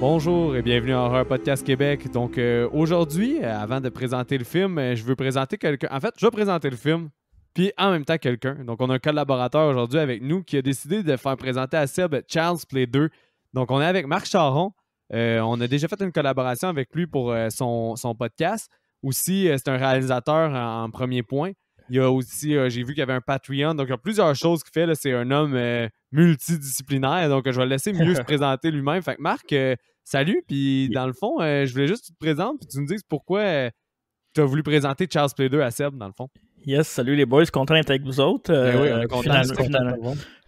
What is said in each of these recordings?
Bonjour et bienvenue à Horror Podcast Québec. Donc aujourd'hui, avant de présenter le film, je veux présenter quelqu'un. En fait, je vais présenter le film, puis en même temps quelqu'un. Donc on a un collaborateur aujourd'hui avec nous qui a décidé de faire présenter à Seb Child's Play 2. Donc on est avec Marc Charon. On a déjà fait une collaboration avec lui pour son podcast. Aussi, c'est un réalisateur en premier point. Il y a aussi, j'ai vu qu'il y avait un Patreon. Donc il y a plusieurs choses qu'il fait. Là. C'est un homme multidisciplinaire. Donc je vais le laisser mieux se présenter lui-même. Fait que Marc, salut. Puis dans le fond, je voulais juste que tu te présentes puis tu me dises pourquoi tu as voulu présenter Child's Play 2 à Seb, dans le fond. Yes, salut les boys, content d'être avec vous autres. Oui, on est content.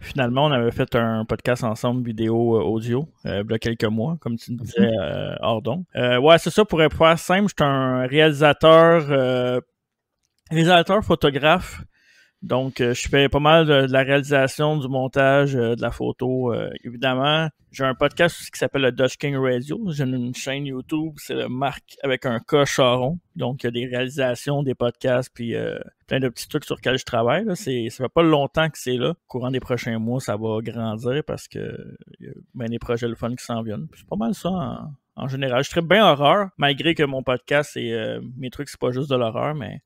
Finalement, on avait fait un podcast ensemble, vidéo, audio, il y a quelques mois, comme tu me disais, hors d'onde. Ouais, c'est ça, pour être faire simple, je suis un réalisateur photographe. Donc, je fais pas mal de la réalisation, du montage, de la photo, évidemment. J'ai un podcast aussi qui s'appelle le Dutch King Radio. J'ai une chaîne YouTube, c'est le Marc avec un K Charon. Donc, il y a des réalisations, des podcasts, puis plein de petits trucs sur lesquels je travaille. Là. Ça fait pas longtemps que c'est là. Au courant des prochains mois, ça va grandir parce que y a bien des projets le fun qui s'en viennent. Puis c'est pas mal ça en général. Je traite bien horreur, malgré que mon podcast et mes trucs, c'est pas juste de l'horreur, mais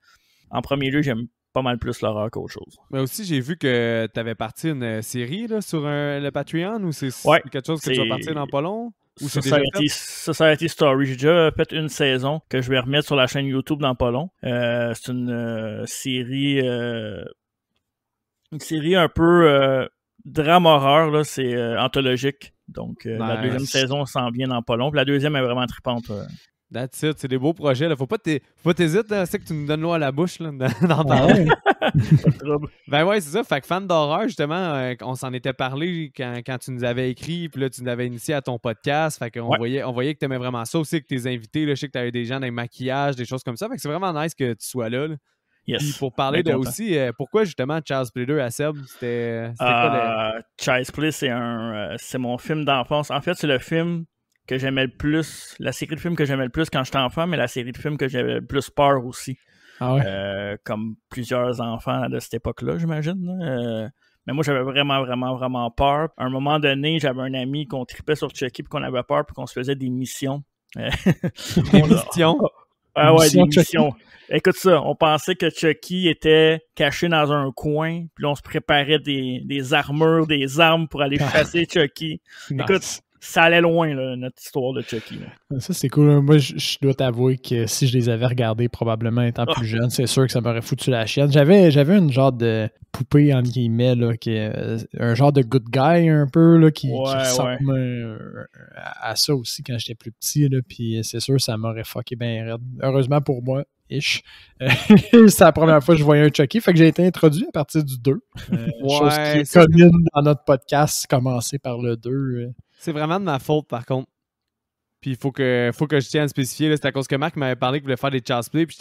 en premier lieu, j'aime pas mal plus l'horreur qu'autre chose. Mais aussi, j'ai vu que tu avais parti une série là, sur le Patreon ou c'est quelque chose que tu vas partir dans pas long? Ou Society Story. J'ai déjà fait une saison que je vais remettre sur la chaîne YouTube dans pas long. C'est une série un peu drame horreur, là, c'est anthologique. Donc la deuxième saison s'en vient dans pas long. Puis la deuxième est vraiment trippante. That's it, c'est des beaux projets. Là. Faut pas t'hésiter, c'est que tu nous donnes l'eau à la bouche là, d'en parler. Pas de trouble. Ben ouais, c'est ça. Fait que fan d'horreur, justement, on s'en était parlé quand tu nous avais écrit, puis là, tu nous avais initié à ton podcast. Fait qu'on voyait que tu aimais vraiment ça aussi, que tes invités, là, je sais que tu avais des gens dans le maquillage, des choses comme ça. Fait que c'est vraiment nice que tu sois là. Yes. Puis pour parler de aussi, pourquoi justement Child's Play 2 à Seb, c'était quoi le... Child's Play, c'est mon film d'enfance. En fait, c'est le film que j'aimais le plus, la série de films que j'aimais le plus quand j'étais enfant, mais la série de films que j'avais le plus peur aussi. Ah ouais? Comme plusieurs enfants de cette époque-là, j'imagine. Mais moi, j'avais vraiment, vraiment, vraiment peur. À un moment donné, j'avais un ami qu'on tripait sur Chucky puis qu'on avait peur puis qu'on se faisait des missions. Des missions? Ah ouais, des missions. Écoute ça, on pensait que Chucky était caché dans un coin, puis là, on se préparait des armures, des armes pour aller chasser Chucky. Nice. Écoute, ça allait loin, là, notre histoire de Chucky. Là. Ça, c'est cool. Moi, je dois t'avouer que si je les avais regardés, probablement étant plus jeune, c'est sûr que ça m'aurait foutu la chienne. J'avais une genre de poupée, entre guillemets, là, qui est un genre de good guy un peu, là, qui ressemble à ça aussi quand j'étais plus petit. Là, puis c'est sûr que ça m'aurait fucké bien raide. Heureusement pour moi, c'est la première fois que je voyais un Chucky, fait que j'ai été introduit à partir du 2. Chose qui est commune dans notre podcast, commencer par le 2. C'est vraiment de ma faute, par contre. Puis il faut que je tienne à spécifier. Là, c'est à cause que Marc m'avait parlé qu'il voulait faire des Child's Play. Puis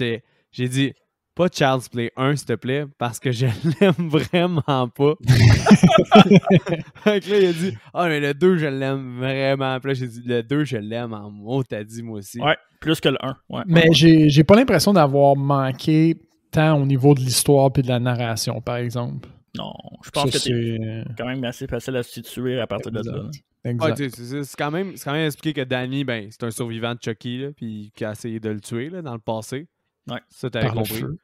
j'ai dit, pas Child's Play 1, s'il te plaît, parce que je l'aime vraiment pas. Fait que là, il a dit, mais le 2, je l'aime vraiment. Puis là, j'ai dit, le 2, je l'aime en mot, t'as dit, moi aussi. Ouais, plus que le 1. Ouais. Mais j'ai pas l'impression d'avoir manqué tant au niveau de l'histoire puis de la narration, par exemple. Non, je pense que c'est quand même assez facile à se situer à partir de là. Exact. Ouais, c'est quand même expliqué que Danny, c'est un survivant de Chucky, là, puis qui a essayé de le tuer là, dans le passé. Ouais. Ça, t'avais compris. Le feu.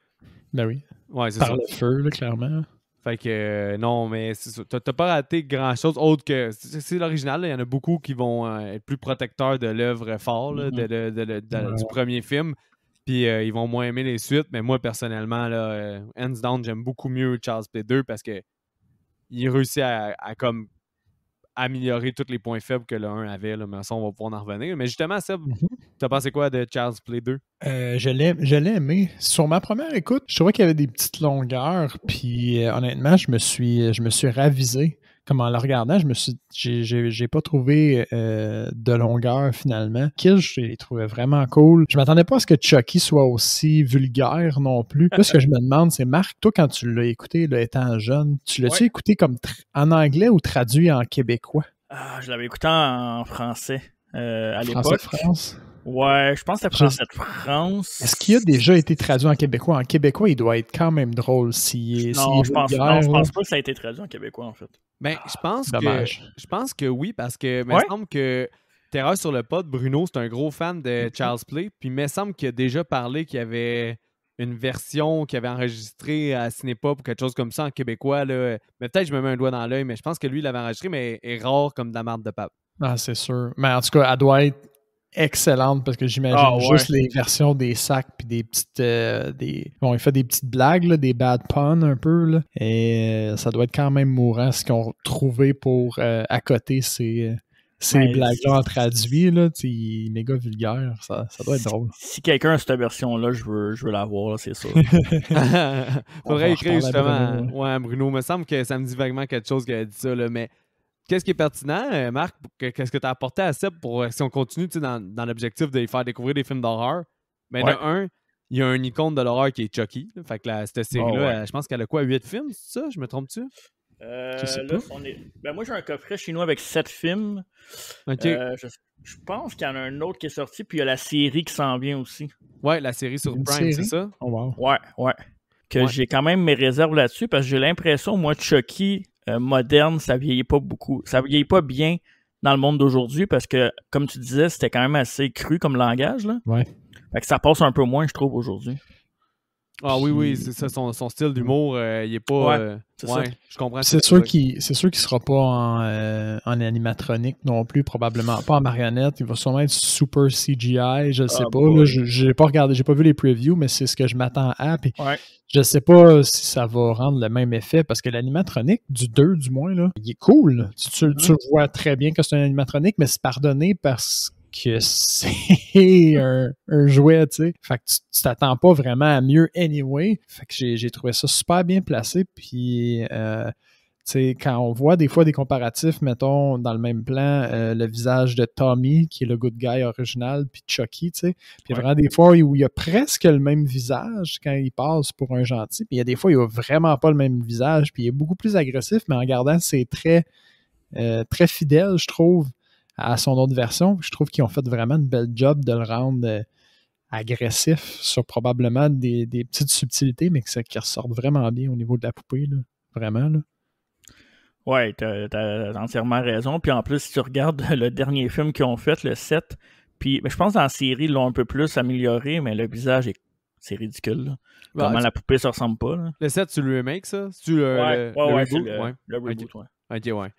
Ben oui. Ouais, c'est Par ça. le feu, là, clairement. Fait que non, mais c'est ça. T'as pas raté grand-chose autre que... C'est l'original, il y en a beaucoup qui vont être plus protecteurs de l'œuvre fort là, du premier film. Puis ils vont moins aimer les suites. Mais moi, personnellement, là, hands down, j'aime beaucoup mieux Child's Play 2 parce que il réussit à comme améliorer tous les points faibles que le 1 avait. Là, mais ça, on va pouvoir en revenir. Mais justement, Seb, t'as pensé quoi de Child's Play 2? Je l'ai aimé. Sur ma première écoute, je trouvais qu'il y avait des petites longueurs. Puis honnêtement, je me suis ravisé. Comme en le regardant, j'ai pas trouvé de longueur finalement. Kill, je les trouvais vraiment cool. Je m'attendais pas à ce que Chucky soit aussi vulgaire non plus. Là, ce que je me demande, c'est Marc, toi, quand tu l'as écouté, là, étant jeune, tu l'as-tu écouté comme en anglais ou traduit en québécois? Je l'avais écouté en français à l'époque. Français de France? Ouais, je pense que c'est français de France. Est-ce qu'il a déjà été traduit en québécois? En québécois, il doit être quand même drôle s'il est Non, je pense pas que ça a été traduit en québécois, en fait. Je pense que oui, parce que il me semble que Éclaireur sur le pod, Bruno, c'est un gros fan de Child's Play. Puis il me semble qu'il a déjà parlé qu'il y avait une version qu'il avait enregistrée à Cinépop ou quelque chose comme ça en québécois. Là. Mais peut-être que je me mets un doigt dans l'œil, mais je pense que lui, il l'avait enregistré, mais est rare comme de la marde de pape. Ah, c'est sûr. Mais en tout cas, elle doit être excellente parce que j'imagine juste les versions des sacs puis des petites bon, il fait des petites blagues là, des bad puns un peu là, et ça doit être quand même mourant ce qu'ils ont trouvé pour à côté ces blagues-là en traduit là, il est méga vulgaire, ça doit être drôle. Si quelqu'un a cette version-là, je veux la voir, là, c'est sûr. Faudrait écrire justement. Bruno, ouais, Bruno, me semble que ça me dit vaguement quelque chose qui a dit ça, là, mais qu'est-ce qui est pertinent, Marc? Qu'est-ce que tu as apporté à Seb pour si on continue dans l'objectif de lui faire découvrir des films d'horreur? Mais de un, il y a un icône de l'horreur qui est Chucky. Là, fait que cette série-là, je pense qu'elle a quoi, 8 films, c'est ça? Je me trompe-tu? Moi, j'ai un coffret chez nous avec 7 films. Okay. Je pense qu'il y en a un autre qui est sorti, puis il y a la série qui s'en vient aussi. Ouais, la série sur Prime, c'est ça? Oh, wow. Ouais. J'ai quand même mes réserves là-dessus, parce que j'ai l'impression, moi, Chucky moderne, ça vieillit pas beaucoup. Ça vieillit pas bien dans le monde d'aujourd'hui, parce que, comme tu disais, c'était quand même assez cru comme langage, là. Ouais. Fait que ça passe un peu moins, je trouve, aujourd'hui. Ah oui, c'est ça, son style d'humour, il est pas... ça. Je comprends. C'est sûr qu'il sera pas en animatronique non plus, probablement pas en marionnette. Il va sûrement être super CGI, je sais pas. Là, j'ai pas regardé, j'ai pas vu les previews, mais c'est ce que je m'attends à. Puis je sais pas si ça va rendre le même effet, parce que l'animatronique, du 2 du moins, là, il est cool. Tu vois très bien que c'est un animatronique, mais c'est pardonné parce que c'est un jouet, tu sais. Fait que tu t'attends pas vraiment à mieux anyway. Fait que j'ai trouvé ça super bien placé. Puis, tu sais, quand on voit des fois des comparatifs, mettons, dans le même plan, le visage de Tommy, qui est le good guy original, puis Chucky, tu sais. Puis vraiment des fois où il y a presque le même visage quand il passe pour un gentil. Puis il y a des fois, il a vraiment pas le même visage. Puis il est beaucoup plus agressif, mais en gardant ses traits très fidèles, je trouve, à son autre version. Je trouve qu'ils ont fait vraiment une belle job de le rendre agressif sur probablement des petites subtilités, mais qui ressortent vraiment bien au niveau de la poupée. Là. Vraiment. Là. Ouais, t'as entièrement raison. Puis en plus, si tu regardes le dernier film qu'ils ont fait, le 7, puis je pense que dans la série, ils l'ont un peu plus amélioré, mais le visage, c'est ridicule. Là. Comment la poupée se ressemble pas. Là. Le 7, tu le remake, ça? C'est-tu le reboot? Le reboot, Ok, ouais.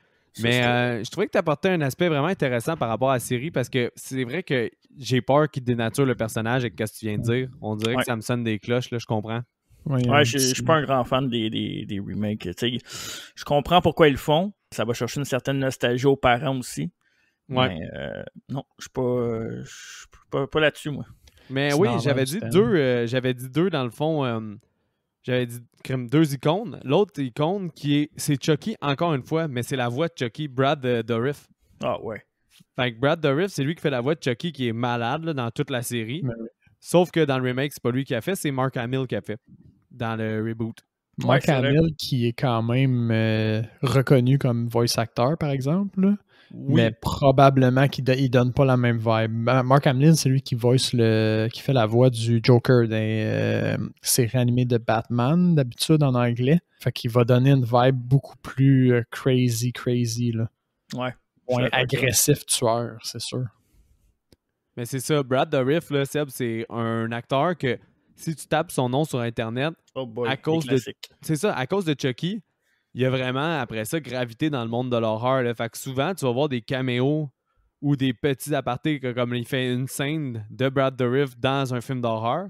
Mais je trouvais que tu apportais un aspect vraiment intéressant par rapport à la série, parce que c'est vrai que j'ai peur qu'il dénature le personnage avec ce que tu viens de dire. On dirait que ça me sonne des cloches, là, je comprends. Je suis pas un grand fan des remakes. T'sais, je comprends pourquoi ils le font. Ça va chercher une certaine nostalgie aux parents aussi. Ouais. Mais non, je suis pas là-dessus, moi. Mais oui, j'avais dit deux dans le fond. J'avais dit 2 icônes. L'autre icône c'est Chucky, encore une fois, mais c'est la voix de Chucky, Brad Dourif. Ah ouais. Fait que Brad Dourif, c'est lui qui fait la voix de Chucky, qui est malade là, dans toute la série. Oui. Sauf que dans le remake, c'est pas lui qui a fait, c'est Mark Hamill qui a fait dans le reboot. Mark Hamill qui est quand même reconnu comme voice actor, par exemple. Là. Oui. Mais probablement qu'il donne pas la même vibe. Mark Hamill, c'est lui qui fait la voix du Joker dans séries animées de Batman, d'habitude en anglais. Fait qu'il va donner une vibe beaucoup plus crazy, là. Ouais. Moins agressif tueur, c'est sûr. Mais c'est ça, Brad Dourif, là, Seb, c'est un acteur que si tu tapes son nom sur Internet, à cause de Chucky, il y a vraiment, après ça, gravité dans le monde de l'horreur. Là. Fait que souvent, tu vas voir des caméos ou des petits apartés, comme il fait une scène de Brad Dourif dans un film d'horreur.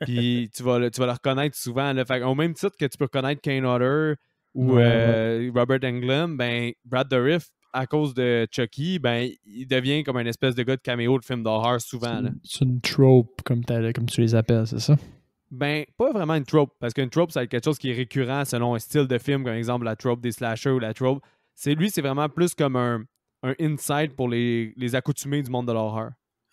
Puis tu vas le reconnaître souvent. Là. Fait, au même titre que tu peux reconnaître Kane Hodder ou Robert Englund, ben, Brad Dourif, à cause de Chucky, ben, il devient comme une espèce de gars de caméo de film d'horreur souvent. C'est une trope, comme tu les appelles, c'est ça? Ben, pas vraiment une trope, parce qu'une trope, c'est quelque chose qui est récurrent selon un style de film, comme exemple la trope des slashers ou la trope. C'est vraiment plus comme un insight pour les accoutumés du monde de l'horreur.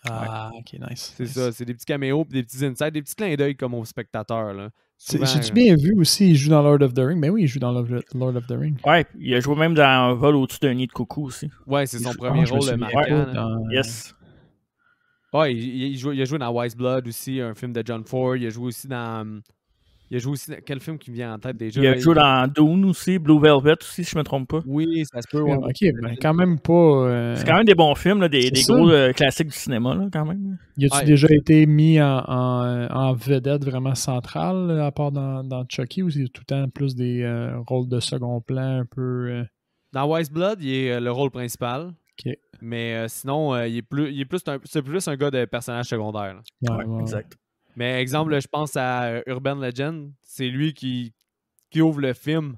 Ah, ok, nice. C'est ça, c'est des petits caméos, des petits insights, des petits clins d'œil comme aux spectateurs. Là. J'ai-tu bien vu aussi, il joue dans Lord of the Rings? Mais oui, il joue dans Lord of the Rings. Ouais, il a joué même dans Un vol au-dessus d'un nid de coucou aussi. Ouais, c'est son premier rôle marquant. Yes. Ouais, il a joué dans Wise Blood aussi, un film de John Ford. Il a joué aussi dans Il a joué aussi... Quel film qui me vient en tête déjà? Il a joué dans Dune aussi, Blue Velvet aussi, si je me trompe pas. Oui, ça se peut. Ouais. Ok, ben quand même pas... C'est quand même des bons films, là, des gros classiques du cinéma, là, quand même. Y a-tu déjà été mis en vedette vraiment centrale, à part dans Chucky, ou c'est tout le temps plus des rôles de second plan un peu... Dans Wise Blood, il est le rôle principal. Ok. Mais sinon, c'est plus un gars de personnage secondaire. Ouais, exact. Mais exemple, là, je pense à Urban Legend. C'est lui qui ouvre le film.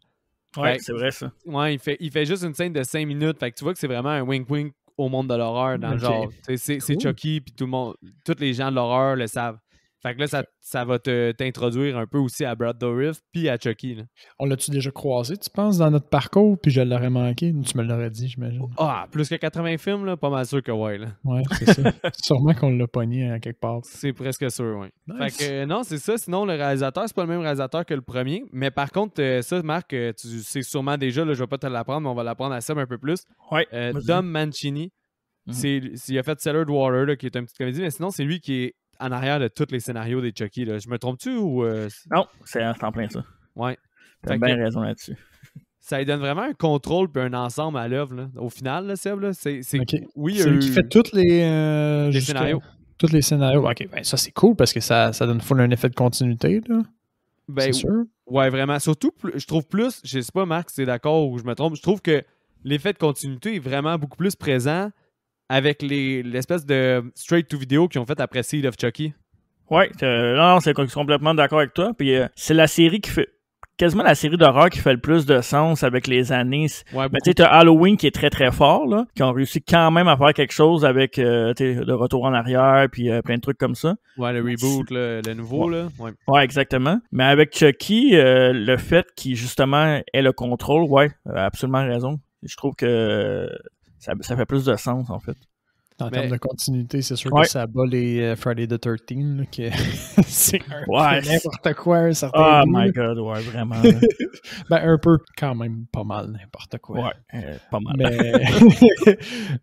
Ouais, c'est vrai ça. Ouais, il fait juste une scène de 5 minutes. Fait que tu vois que c'est vraiment un wink-wink au monde de l'horreur dans le genre. C'est cool. Chucky, puis tous les gens de l'horreur le savent. Fait que là, ça va t'introduire un peu aussi à Brad Dourif puis à Chucky. Là. On l'a-tu déjà croisé, tu penses, dans notre parcours, puis je l'aurais manqué? Tu me l'aurais dit, j'imagine. Ah, plus que 80 films, là, pas mal sûr que ouais. Là. Ouais, c'est ça. Sûrement qu'on l'a pogné à quelque part. C'est presque sûr, oui. Nice. Fait que non, c'est ça. Sinon, le réalisateur, c'est pas le même réalisateur que le premier. Mais par contre, ça, Marc, tu sais sûrement déjà, là, je vais pas te l'apprendre, mais on va l'apprendre à Seb un peu plus. Ouais. Dom Mancini, il a fait Cellar Water, là, qui est une petite comédie, mais sinon, c'est lui qui est en arrière de tous les scénarios des Chucky. Là. Je me trompe-tu ou... Non, c'est en plein ça. Ouais. T'as bien raison là-dessus. Ça lui donne vraiment un contrôle puis un ensemble à l'œuvre. Là. Au final, là, Seb, là, c'est oui, c'est lui qui fait tous les scénarios. Tous les scénarios. Ok, ben ça c'est cool parce que ça donne full un effet de continuité. Là. Ben, c'est sûr. Ouais, vraiment. Surtout, je trouve plus, je sais pas, Marc, si t'es d'accord ou je me trompe, je trouve que l'effet de continuité est vraiment beaucoup plus présent avec l'espèce de straight-to-video qu'ils ont fait après Seed of Chucky. Ouais, non, c'est complètement d'accord avec toi. Puis c'est la série qui fait quasiment la série d'horreur qui fait le plus de sens avec les années. Ouais, tu sais, t'as Halloween qui est très très fort, là, qui ont réussi quand même à faire quelque chose avec le retour en arrière puis plein de trucs comme ça. Ouais, le reboot, le nouveau, là. Ouais, exactement. Mais avec Chucky, le fait qu'il justement ait le contrôle, ouais, absolument raison. Je trouve que ça fait plus de sens, en fait. En termes de continuité, c'est sûr que ça bat les Friday the 13th, là, que c'est n'importe quoi, un certain Oh my God, ouais, vraiment. Ben, un peu, quand même, pas mal, n'importe quoi. Ouais, pas mal.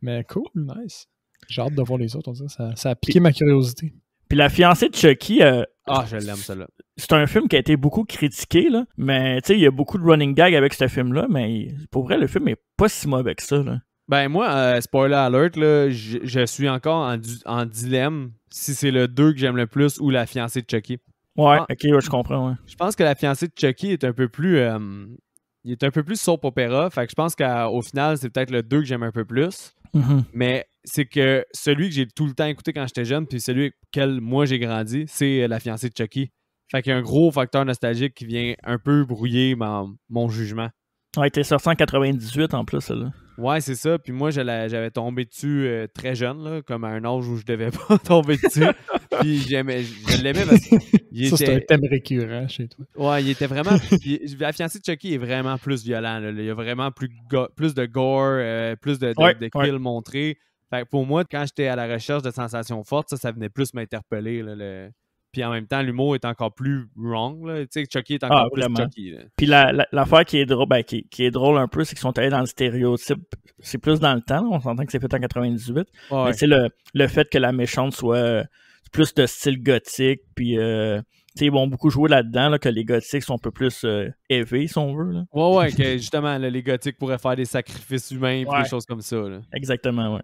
Mais cool, nice. J'ai hâte de voir les autres, on dirait. Ça a piqué ma curiosité. Puis La fiancée de Chucky... je l'aime, celle-là. C'est un film qui a été beaucoup critiqué, là. Mais, tu sais, il y a beaucoup de running gag avec ce film-là, mais pour vrai, le film est pas si mauvais que ça, là. Ben moi, spoiler alert, là, je suis encore en dilemme si c'est le 2 que j'aime le plus ou La fiancée de Chucky. Ouais, ok, ouais, je comprends, ouais. Je pense que La fiancée de Chucky est un peu plus... il est un peu plus soap opéra, fait que je pense qu'au final, c'est peut-être le 2 que j'aime un peu plus. Mm-hmm. Mais c'est que celui que j'ai tout le temps écouté quand j'étais jeune, puis celui avec lequel moi j'ai grandi, c'est La fiancée de Chucky. Fait qu'il y a un gros facteur nostalgique qui vient un peu brouiller mon jugement. Ouais, t'es sorti en 98 en plus, là. Ouais, c'est ça. Puis moi, j'avais tombé dessus très jeune, là, comme à un âge où je devais pas tomber dessus. Puis je l'aimais parce que c'est un thème récurrent chez toi. Ouais, il était vraiment... La fiancée de Chucky est vraiment plus violent. Là. Il y a vraiment plus de gore, plus de kills montrés. Fait que pour moi, quand j'étais à la recherche de sensations fortes, ça venait plus m'interpeller. Là, Puis en même temps, l'humour est encore plus wrong. Tu sais, Chucky est encore plus Chucky. Là. Puis l'affaire qui est drôle, qui est drôle un peu, c'est qu'ils sont allés dans le stéréotype. C'est plus dans le temps. Là. On s'entend que c'est fait en 98. Ouais. Mais c'est le fait que la méchante soit plus de style gothique. Puis ils vont beaucoup jouer là-dedans, là, que les gothiques sont un peu plus élevés, si on veut. Là. Ouais, que justement, là, les gothiques pourraient faire des sacrifices humains et des choses comme ça. Là. Exactement, ouais.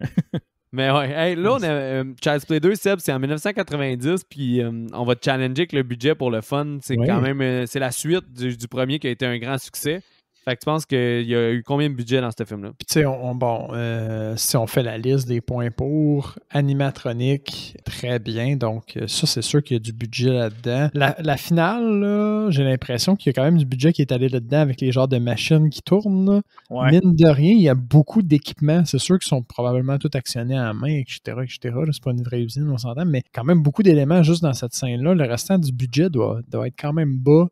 Mais ouais, hey, là, on a Child's Play 2, Seb, c'est en 1990, puis on va te challenger avec le budget pour le fun. C'est quand même, c'est la suite du premier qui a été un grand succès. Fait que tu penses qu'il y a eu combien de budget dans ce film-là? Puis tu sais, si on fait la liste des points pour, animatronique, très bien. Donc ça, c'est sûr qu'il y a du budget là-dedans. La finale, là, j'ai l'impression qu'il y a quand même du budget qui est allé là-dedans avec les genres de machines qui tournent. Ouais. Mine de rien, il y a beaucoup d'équipements. C'est sûr qu'ils sont probablement tous actionnés à main, etc. Là, c'est pas une vraie usine, on s'entend, mais quand même beaucoup d'éléments juste dans cette scène-là. Le restant du budget doit être quand même bas.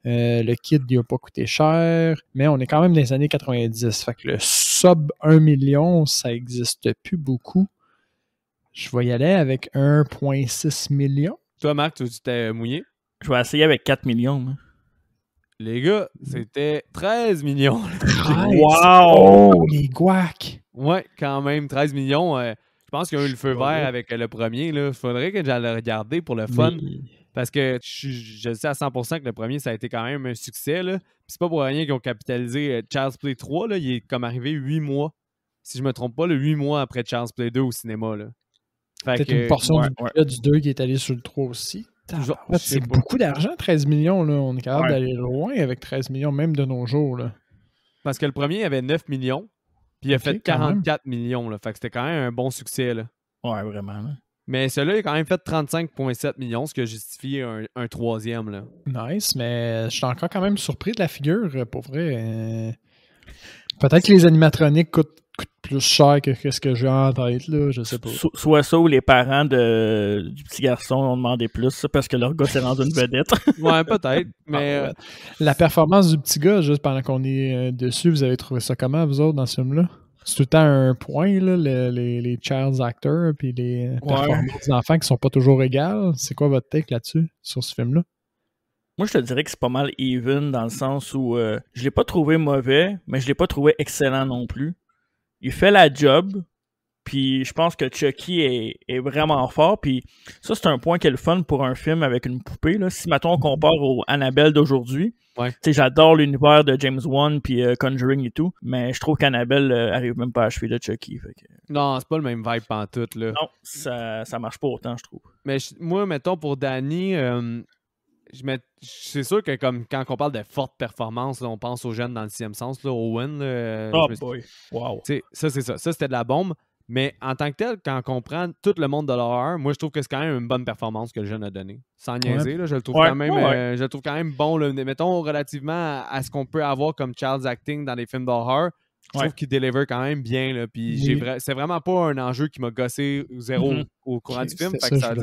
Le kit il n'a pas coûté cher, mais on est quand même dans les années 90. Fait que le sub 1 million, ça n'existe plus beaucoup. Je vais y aller avec 1,6 million. Toi, Marc, tu t'es mouillé? Je vais essayer avec 4 millions. Hein. Les gars, c'était 13 millions. 13? Wow! Oh, les guacs! Ouais, quand même, 13 millions. Je pense qu'ils ont eu le feu vert avec le premier. Il faudrait que j'aille le regarder pour le fun. Parce que je sais à 100% que le premier, ça a été quand même un succès. Là. Puis c'est pas pour rien qu'ils ont capitalisé Child's Play 3. Là, il est comme arrivé 8 mois. Si je me trompe pas, 8 mois après Child's Play 2 au cinéma. Là. Peut-être une portion du budget du 2 qui est allé sur le 3 aussi. C'est beaucoup d'argent, 13 millions. Là. On est capable d'aller loin avec 13 millions, même de nos jours. Là. Parce que le premier avait 9 millions. Puis il a fait 44 millions. Là. Fait que c'était quand même un bon succès. Là. Ouais, vraiment. Là. Mais celui-là, il a quand même fait 35,7 millions, ce qui a justifié un troisième. Là. Nice, mais je suis encore quand même surpris de la figure, pour vrai. Peut-être que les animatroniques coûtent plus cher que ce que j'ai en tête, là, je sais pas. Soit ça ou les parents du petit garçon ont demandé plus, parce que leur gars s'est rendu une vedette. Ouais, peut-être, mais... La performance du petit gars, juste pendant qu'on est dessus, vous avez trouvé ça comment, vous autres, dans ce film-là? C'est tout le temps un point, là, les child actors puis les performances des enfants qui sont pas toujours égales. C'est quoi votre take là-dessus, sur ce film-là? Moi, je te dirais que c'est pas mal even dans le sens où je l'ai pas trouvé mauvais, mais je l'ai pas trouvé excellent non plus. Il fait la job, puis je pense que Chucky est vraiment fort, puis ça, c'est un point qui est le fun pour un film avec une poupée. Là. Si, mettons, on compare au Annabelle d'aujourd'hui, j'adore l'univers de James Wan puis Conjuring et tout, mais je trouve qu'Annabelle arrive même pas à achever de Chucky. Fait que... Non, c'est pas le même vibe pantoute, là. Non, ça marche pas autant, je trouve. Mais moi, mettons, pour Danny... c'est sûr que comme quand on parle de forte performance, là, on pense aux jeunes dans le 6e sens, là, Owen. Boy, wow. Ça, c'est ça. Ça, c'était de la bombe. Mais en tant que tel, quand on prend tout le monde de l'horreur, moi, je trouve que c'est quand même une bonne performance que le jeune a donnée. Sans niaiser, là, je le trouve quand même je le trouve quand même bon. Là, mettons, relativement à ce qu'on peut avoir comme child's acting dans les films d'horreur, je trouve qu'il délivre quand même bien. Là, puis c'est vraiment pas un enjeu qui m'a gossé zéro au courant du film. Fait que ça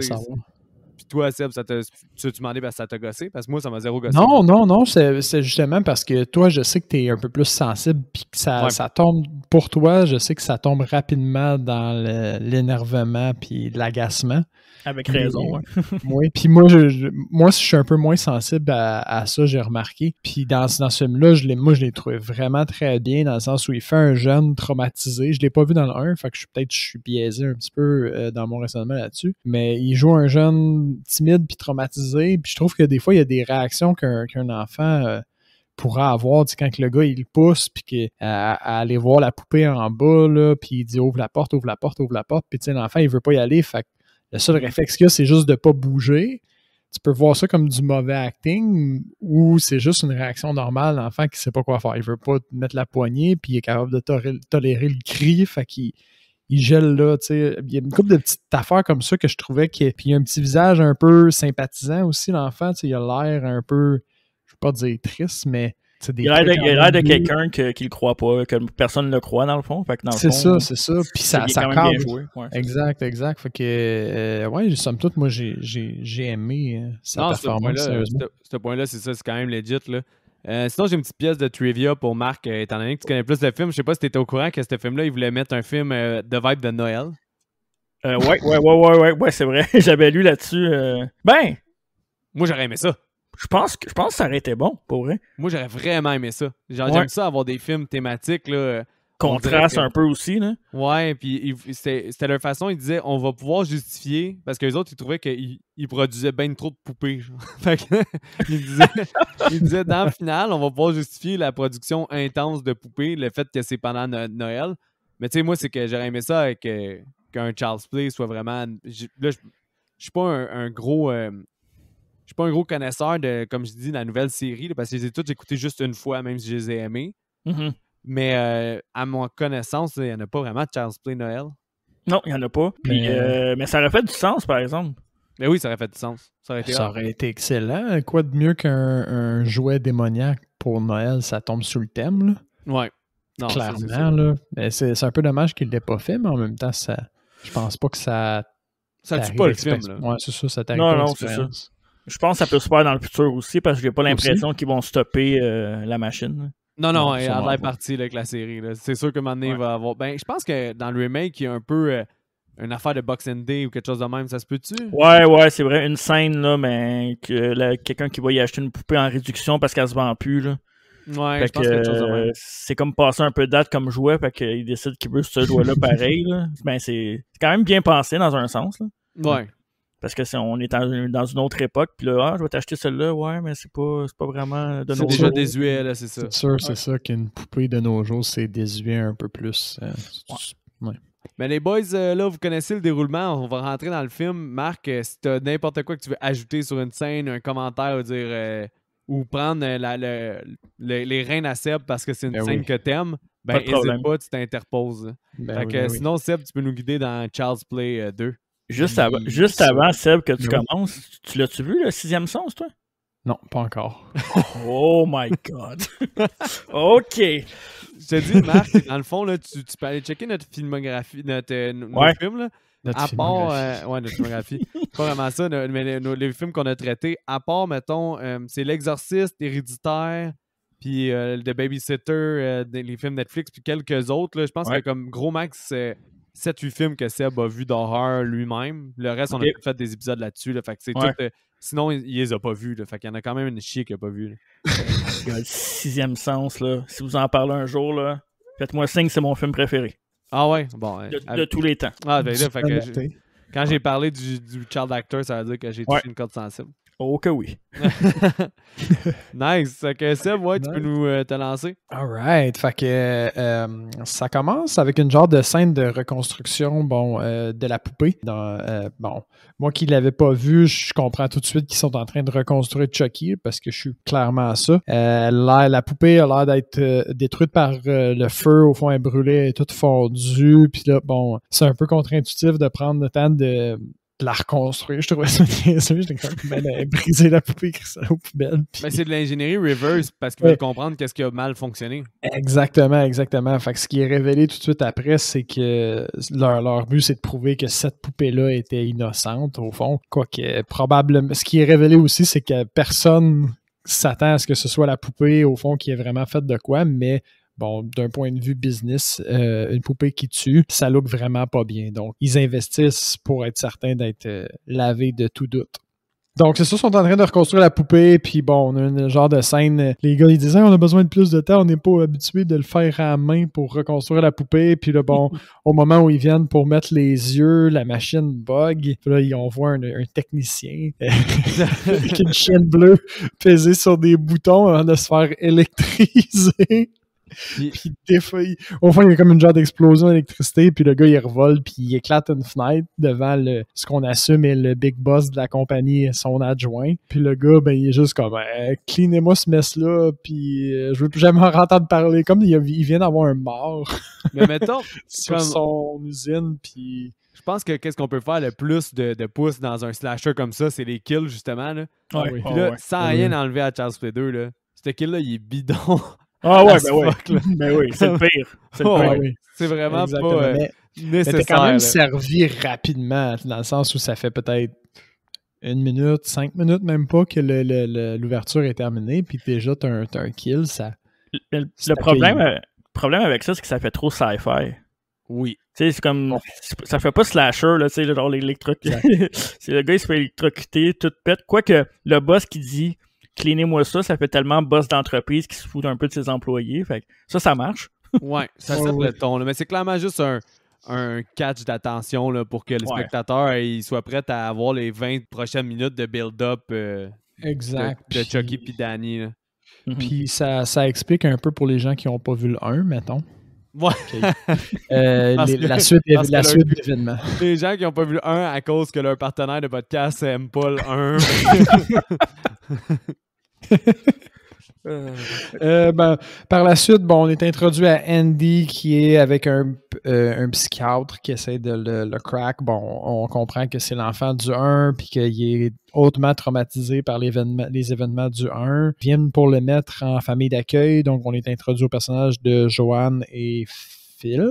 Puis toi, Seb, tu demandais parce que ça t'a gossé? Parce que moi, ça m'a zéro gossé. Non, c'est justement parce que toi, je sais que t'es un peu plus sensible puis que ça tombe, pour toi, je sais que ça tombe rapidement dans l'énervement puis l'agacement. Avec raison, Oui, puis moi, je suis un peu moins sensible à ça, j'ai remarqué. Puis dans ce film-là, je l'ai trouvé vraiment très bien dans le sens où il fait un jeune traumatisé. Je l'ai pas vu dans le 1, fait que je suis biaisé un petit peu dans mon raisonnement là-dessus. Mais il joue un jeune timide puis traumatisé. Puis je trouve que des fois, il y a des réactions qu'un enfant... pourra avoir, tu sais, quand le gars, il pousse, puis à aller voir la poupée en bas, là, puis il dit « ouvre la porte », puis tu sais, l'enfant, il veut pas y aller, fait que le seul réflexe qu'il y a, c'est juste de pas bouger. Tu peux voir ça comme du mauvais acting, ou c'est juste une réaction normale, l'enfant qui sait pas quoi faire. Il veut pas mettre la poignée, puis il est capable de tolérer le cri, fait qu'il gèle là, tu sais. Il y a une couple de petites affaires comme ça que je trouvais puis il y a un petit visage un peu sympathisant aussi, l'enfant, tu sais, il a l'air un peu... je veux pas dire triste, mais il a l'air de quelqu'un qui le croit pas, que personne ne le croit dans le fond. Fait que c'est ça. Puis ça cadre. Exact. Fait que, somme toute, moi, j'ai aimé sa performance. Ce point-là, c'est ça, c'est quand même legit, là. Sinon, j'ai une petite pièce de trivia pour Marc, étant donné que tu connais plus le film. Je sais pas si tu étais au courant que ce film-là, il voulait mettre un film de vibe de Noël. Ouais, c'est vrai. J'avais lu là-dessus. Moi, j'aurais aimé ça. Je pense que ça aurait été bon, pour vrai. Moi, j'aurais vraiment aimé ça. J'aime ça, avoir des films thématiques, là. Contraste un peu aussi, là. Ouais, puis c'était leur façon, ils disaient, on va pouvoir justifier, parce que les autres, ils trouvaient qu'ils produisaient bien trop de poupées. Fait que, ils disaient, dans le final, on va pouvoir justifier la production intense de poupées, le fait que c'est pendant Noël. Mais tu sais, moi, c'est que j'aurais aimé ça avec qu'un Child's Play soit vraiment... Là, je suis pas un gros... je suis pas un gros connaisseur de, comme je dis, la nouvelle série, là, parce que je les ai toutes écoutées juste une fois, même si je les ai aimées. Mm-hmm. Mais à mon connaissance, il n'y en a pas vraiment de Child's Play Noël. Non, il n'y en a pas. Puis, mais ça aurait fait du sens, par exemple. Mais oui, ça aurait fait du sens. Ça aurait été excellent. Quoi de mieux qu'un jouet démoniaque pour Noël, ça tombe sous le thème, là. Ouais. Non, clairement, là. Mais c'est un peu dommage qu'il ne l'ait pas fait, mais en même temps, je pense pas que ça... Ça tue pas le film, là. Ouais, c'est ça, ça t'arrive pas. Non, c'est ça. Je pense que ça peut se faire dans le futur aussi, parce que j'ai pas l'impression qu'ils vont stopper la machine. Non, elle a l'air partie avec la série. Là. C'est sûr que un moment donné, il va avoir... Ben, je pense que dans le remake, il y a un peu une affaire de Boxing Day ou quelque chose de même. Ça se peut-tu? Ouais, c'est vrai. Une scène, là, mais quelqu'un qui va y acheter une poupée en réduction parce qu'elle se vend plus, là. Ouais, Fait je pense que quelque chose de que même. c'est comme passer un peu de date comme jouet, fait qu'il décide qu'il veut ce jouet-là pareil. Là. Ben, c'est quand même bien pensé dans un sens. Là. Ouais. Parce que si on est dans une autre époque, puis là, je vais t'acheter celle-là, ouais, mais c'est pas vraiment de C'est nos déjà jours. désuet, là, c'est ça. C'est sûr, c'est ça qu'une poupée de nos jours, c'est désuet un peu plus. Mais les boys, là, vous connaissez le déroulement. On va rentrer dans le film. Marc, si tu as n'importe quoi que tu veux ajouter sur une scène, un commentaire, ou prendre les rênes à Seb parce que c'est une Ben scène oui. que t'aimes, Pas ben de problème. n'hésite pas, tu t'interposes. Ben Fait oui, que ben oui. sinon, Seb, tu peux nous guider dans Child's Play 2. Juste ça. avant, Seb, que tu Ben oui. commences, tu l'as-tu vu, le 6e sens, toi? Non, pas encore. Oh my God! OK! Je te dis, Marc, dans le fond, là, tu peux aller checker notre filmographie, notre Ouais. film, là. Notre À part, filmographie. ouais, notre filmographie. Pas vraiment ça, mais les films qu'on a traités, à part, mettons, c'est L'Exorciste, Héréditaire, puis The Babysitter, les films Netflix, puis quelques autres. Là, je pense Ouais. que comme gros max, 7-8 films que Seb a vu d'horreur lui-même. Le reste, on a Ok. fait des épisodes là-dessus. Là, fait que c'est Ouais. tout. Sinon, il les a pas vus. Là, fait qu'il y en a quand même une chier qu'il a pas vu. Là. Le 6e sens, là. Si vous en parlez un jour, là, faites-moi signe, c'est mon film préféré. Ah ouais? Bon. De tous les temps. Ah, ben là, fait que Noté. quand j'ai parlé du child actor, ça veut dire que j'ai touché une corde sensible. Oh que oui. Nice. Fait que Seb, ouais, tu peux Nice. nous te lancer. Alright. Fait que ça commence avec une genre de scène de reconstruction de la poupée. Moi qui l'avais pas vu, je comprends tout de suite qu'ils sont en train de reconstruire Chucky parce que je suis clairement à ça. La poupée a l'air d'être détruite par le feu. Au fond, elle est brûlée, elle est toute fondue. Puis là, c'est un peu contre-intuitif de prendre le temps de la reconstruire. Je trouvais ça niaiseux. J'étais comme, briser la poupée, écrire ça aux poubelles. Puis... Mais c'est de l'ingénierie reverse parce qu'ils veulent comprendre qu'est-ce qui a mal fonctionné. Exactement. Fait que ce qui est révélé tout de suite après, c'est que leur but, c'est de prouver que cette poupée-là était innocente, au fond. Quoique, probablement... Ce qui est révélé aussi, c'est que personne s'attend à ce que ce soit la poupée, au fond, qui est vraiment faite de quoi, mais... Bon, d'un point de vue business, une poupée qui tue, ça look vraiment pas bien. Donc, ils investissent pour être certains d'être lavés de tout doute. Donc, c'est ça, ils sont en train de reconstruire la poupée, puis bon, on a un genre de scène. Les gars, ils disent on a besoin de plus de temps, on n'est pas habitué de le faire à la main pour reconstruire la poupée. Puis là, bon, au moment où ils viennent pour mettre les yeux, la machine bug. Puis là, on voit un technicien avec une chaîne bleue pesée sur des boutons avant de se faire électriser. Puis au fond, il y a comme une genre d'explosion d'électricité, puis le gars, il revole, puis il éclate une fenêtre devant ce qu'on assume est le big boss de la compagnie et son adjoint. Puis le gars, il est juste comme « Cleanez-moi ce mess-là, puis je veux plus jamais en entendre parler. » Comme il vient d'avoir un mort Mais mettons, sur son usine, puis... Je pense que qu'est-ce qu'on peut faire le plus de pouces dans un slasher comme ça, c'est les kills, justement. Là. Ouais, oui. Puis là, ouais. sans rien enlever à Child's Play 2, là, ce kill-là, il est bidon. Ah ouais, As fuck, là. ben oui, c'est le pire. C'est le Oh, pire. ouais. oui. C'est vraiment Exactement. pas Mais nécessaire. t'es quand même là. servi rapidement, dans le sens où ça fait peut-être 1 minute, 5 minutes même pas que l'ouverture est terminée, puis déjà t'as un kill, ça... Le problème avec ça, c'est que ça fait trop sci-fi. Oui. Tu sais, c'est comme... Ça fait pas slasher, là, tu sais, genre l'électrocuté. C'est le gars, il se fait électrocuter, tout pète. Quoique, le boss qui dit « Cleanez-moi ça », ça fait tellement boss d'entreprise qui se fout un peu de ses employés. Fait que ça marche. Ouais, ça Ouais, set ouais. le ton. Là. Mais c'est clairement juste un catch d'attention là, pour que le Ouais. spectateur il soit prêt à avoir les 20 prochaines minutes de build-up Exact. de Chucky et Danny. Là. Puis ça explique un peu pour les gens qui n'ont pas vu le 1, mettons. Ouais. Parce que- La suite parce que de leur- l'événement. Les gens qui n'ont pas vu le 1 à cause que leur partenaire de podcast aime pas le 1. Par la suite, on est introduit à Andy qui est avec un psychiatre qui essaie de le crack. Bon, on comprend que c'est l'enfant du 1 puis qu'il est hautement traumatisé par les événements du 1. Ils viennent pour le mettre en famille d'accueil. Donc, on est introduit au personnage de Joanne et Phil.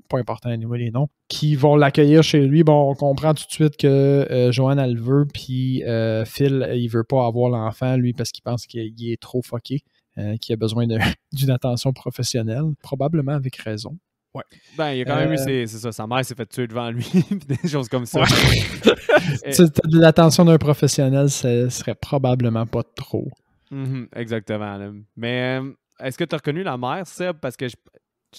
Pas important à niveau des noms, qui vont l'accueillir chez lui. Bon, on comprend tout de suite que Joanne, elle le veut, puis Phil, il veut pas avoir l'enfant, lui, parce qu'il pense qu'il est trop fucké, qu'il a besoin d'une attention professionnelle, probablement avec raison. Ouais. Ben, il a quand même eu c'est ça, sa mère s'est fait tuer devant lui, pis des choses comme ça. De l'attention d'un professionnel, ce serait probablement pas trop. Exactement. Là. Mais est-ce que tu as reconnu la mère, Seb? Parce que je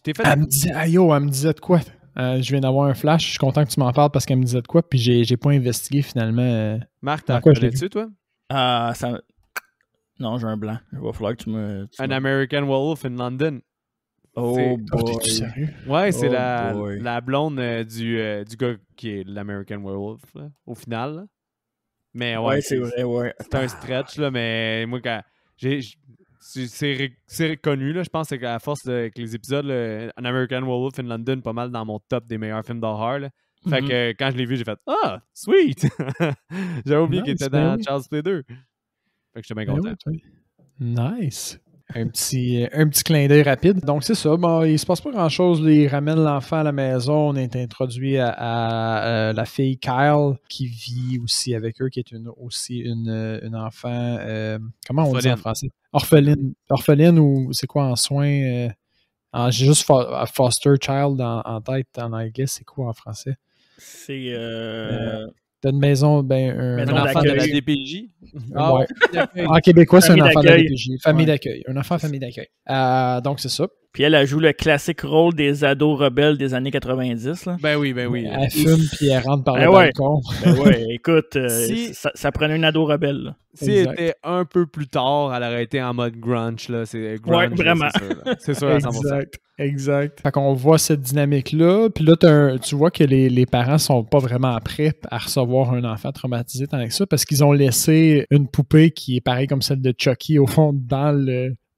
t'ai fait... Elle me dit, elle me disait de quoi? Je viens d'avoir un flash, je suis content que tu m'en parles parce qu'elle me disait de quoi, puis j'ai pas investigué finalement. Marc, t'as reconnu-tu, toi? Non, j'ai un blanc. Il va falloir que tu me... An American Werewolf in London. Oh boy. T'es-tu sérieux? Ouais, c'est boy. la blonde du gars qui est l'American Werewolf, là, au final. Là. Mais ouais, c'est vrai, ouais. C'est un stretch, là, mais moi, quand c'est connu, là, je pense qu'à force avec les épisodes, là, An American Werewolf in London, pas mal dans mon top des meilleurs films d'horreur. Là. Fait que quand je l'ai vu, j'ai fait « Ah, sweet! » J'avais oublié qu'il était dans Child's Play 2. Fait que j'étais bien content. Nice! Un petit clin d'œil rapide. Donc, c'est ça. Bon, il se passe pas grand-chose. Ils ramènent l'enfant à la maison. On est introduit à la fille Kyle qui vit aussi avec eux, qui est une enfant... comment on dit en français? Orpheline ou c'est quoi en soins? J'ai juste foster child en tête en anglais. C'est quoi en français? C'est... T'as une maison, un enfant de la DPJ. Ouais. En québécois, c'est un enfant de la DPJ. Famille d'accueil. Un enfant famille d'accueil. Donc, c'est ça. Puis elle joue le classique rôle des ados rebelles des années 90. Là. Ben oui. Elle fume puis elle rentre par le balcon. Écoute, ça prenait un ado rebelle. Là. Si elle était un peu plus tard, elle aurait été en mode grunge. Là. C'est grunge, vraiment. Là, c'est sûr à 100%. Exact. Fait qu'on voit cette dynamique-là. Puis là, tu vois que les parents sont pas vraiment prêts à recevoir un enfant traumatisé tant que ça parce qu'ils ont laissé une poupée qui est pareille comme celle de Chucky au fond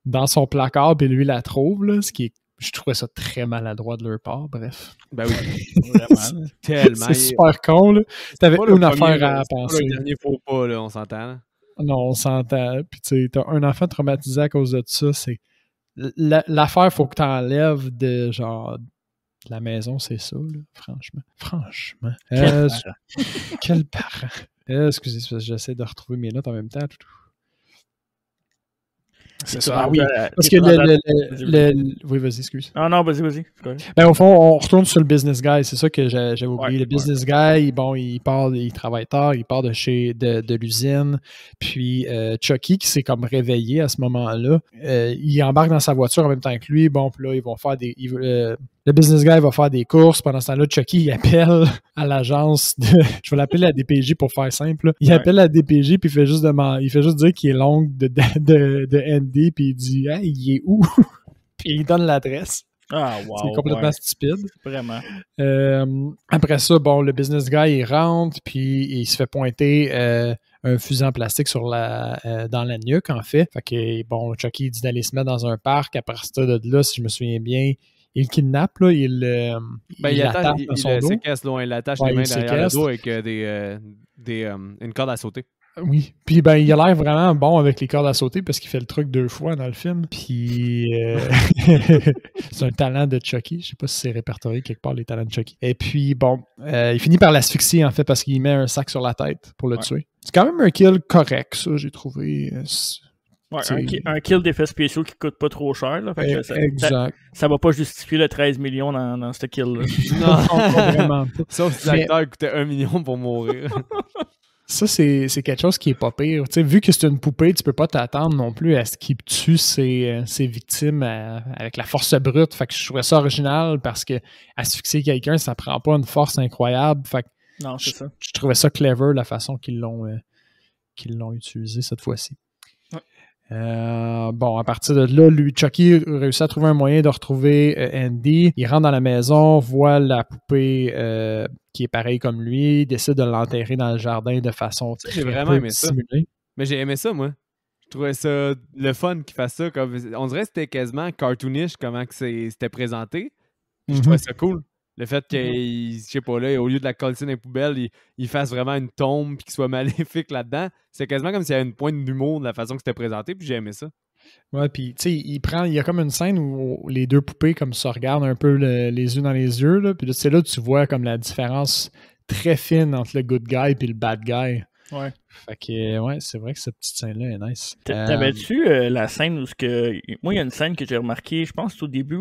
dans son placard, puis lui la trouve, là, ce qui est, je trouvais ça très maladroit de leur part, bref. Ben oui, vraiment. Tellement. C'est super con, là. T'avais une affaire à penser. Le dernier faux pas, là, on s'entend, là. Non, on s'entend. Puis tu sais, t'as un enfant traumatisé à cause de ça, c'est... L'affaire, faut que t'enlèves de, genre... de la maison, c'est ça, là, franchement. Quel parent. Excusez, j'essaie de retrouver mes notes en même temps. C'est ça, oui. Parce que oui, vas-y, excuse. Non, vas-y. Ben, au fond, on retourne sur le business guy. C'est ça que j'avais oublié. Le business guy, il travaille tard, il part de l'usine. Puis Chucky, qui s'est comme réveillé à ce moment-là, il embarque dans sa voiture en même temps que lui. Bon, puis là, ils vont faire le business guy va faire des courses. Pendant ce temps-là, Chucky, il appelle à l'agence de... Je vais l'appeler la DPJ pour faire simple. Là. Il appelle la DPJ, puis il fait juste dire qu'il est l'oncle de Andy, puis il dit « Hey, il est où? » Puis il donne l'adresse. Ah, wow. C'est complètement stupide. Vraiment. Après ça, bon, le business guy, il rentre, puis il se fait pointer un fusil en plastique dans la nuque, en fait. Fait que, bon, Chucky dit d'aller se mettre dans un parc. Après ça, de là, si je me souviens bien, il le kidnappe, là, il l'attache dans son dos. Il l'attache les mains derrière le dos avec une corde à sauter. Oui, puis il a l'air vraiment bon avec les cordes à sauter parce qu'il fait le truc 2 fois dans le film. Puis c'est un talent de Chucky. Je sais pas si c'est répertorié quelque part, les talents de Chucky. Et puis bon, il finit par l'asphyxier en fait parce qu'il met un sac sur la tête pour le tuer. C'est quand même un kill correct, ça, j'ai trouvé. Un kill d'effets spéciaux qui coûte pas trop cher. Là, fait que exact. Ça va pas justifier le 13 millions dans ce kill-là. Non, vraiment pas. Sauf si l'acteur coûtait 1 million pour mourir. Ça, c'est quelque chose qui est pas pire. T'sais, vu que c'est une poupée, tu peux pas t'attendre non plus à ce qu'il tue ses victimes avec la force brute. Fait que je trouvais ça original parce que asphyxier quelqu'un, ça prend pas une force incroyable. Fait que non, c'est ça. Je trouvais ça clever la façon qu'ils l'ont utilisé cette fois-ci. Bon, à partir de là, Chucky réussit à trouver un moyen de retrouver Andy. Il rentre dans la maison, voit la poupée qui est pareille comme lui, décide de l'enterrer dans le jardin de façon très vraiment aimé ça. Mais j'ai aimé ça, moi. Je trouvais ça le fun qu'il fasse ça. On dirait que c'était quasiment cartoonish comment que c'était présenté. Je trouvais ça cool. Le fait qu'il, je sais pas, là, au lieu de la coller dans les poubelles, il fasse vraiment une tombe et qu'il soit maléfique là-dedans. C'est quasiment comme s'il y avait une pointe d'humour de la façon que c'était présenté, puis j'ai aimé ça. Ouais, puis tu sais, il y a comme une scène où les deux poupées comme se regardent un peu les yeux dans les yeux, là, puis c'est là que tu vois comme la différence très fine entre le good guy et le bad guy. Ouais. Fait que, ouais, c'est vrai que cette petite scène-là est nice. T'avais-tu la scène où moi, il y a une scène que j'ai remarquée, je pense au début,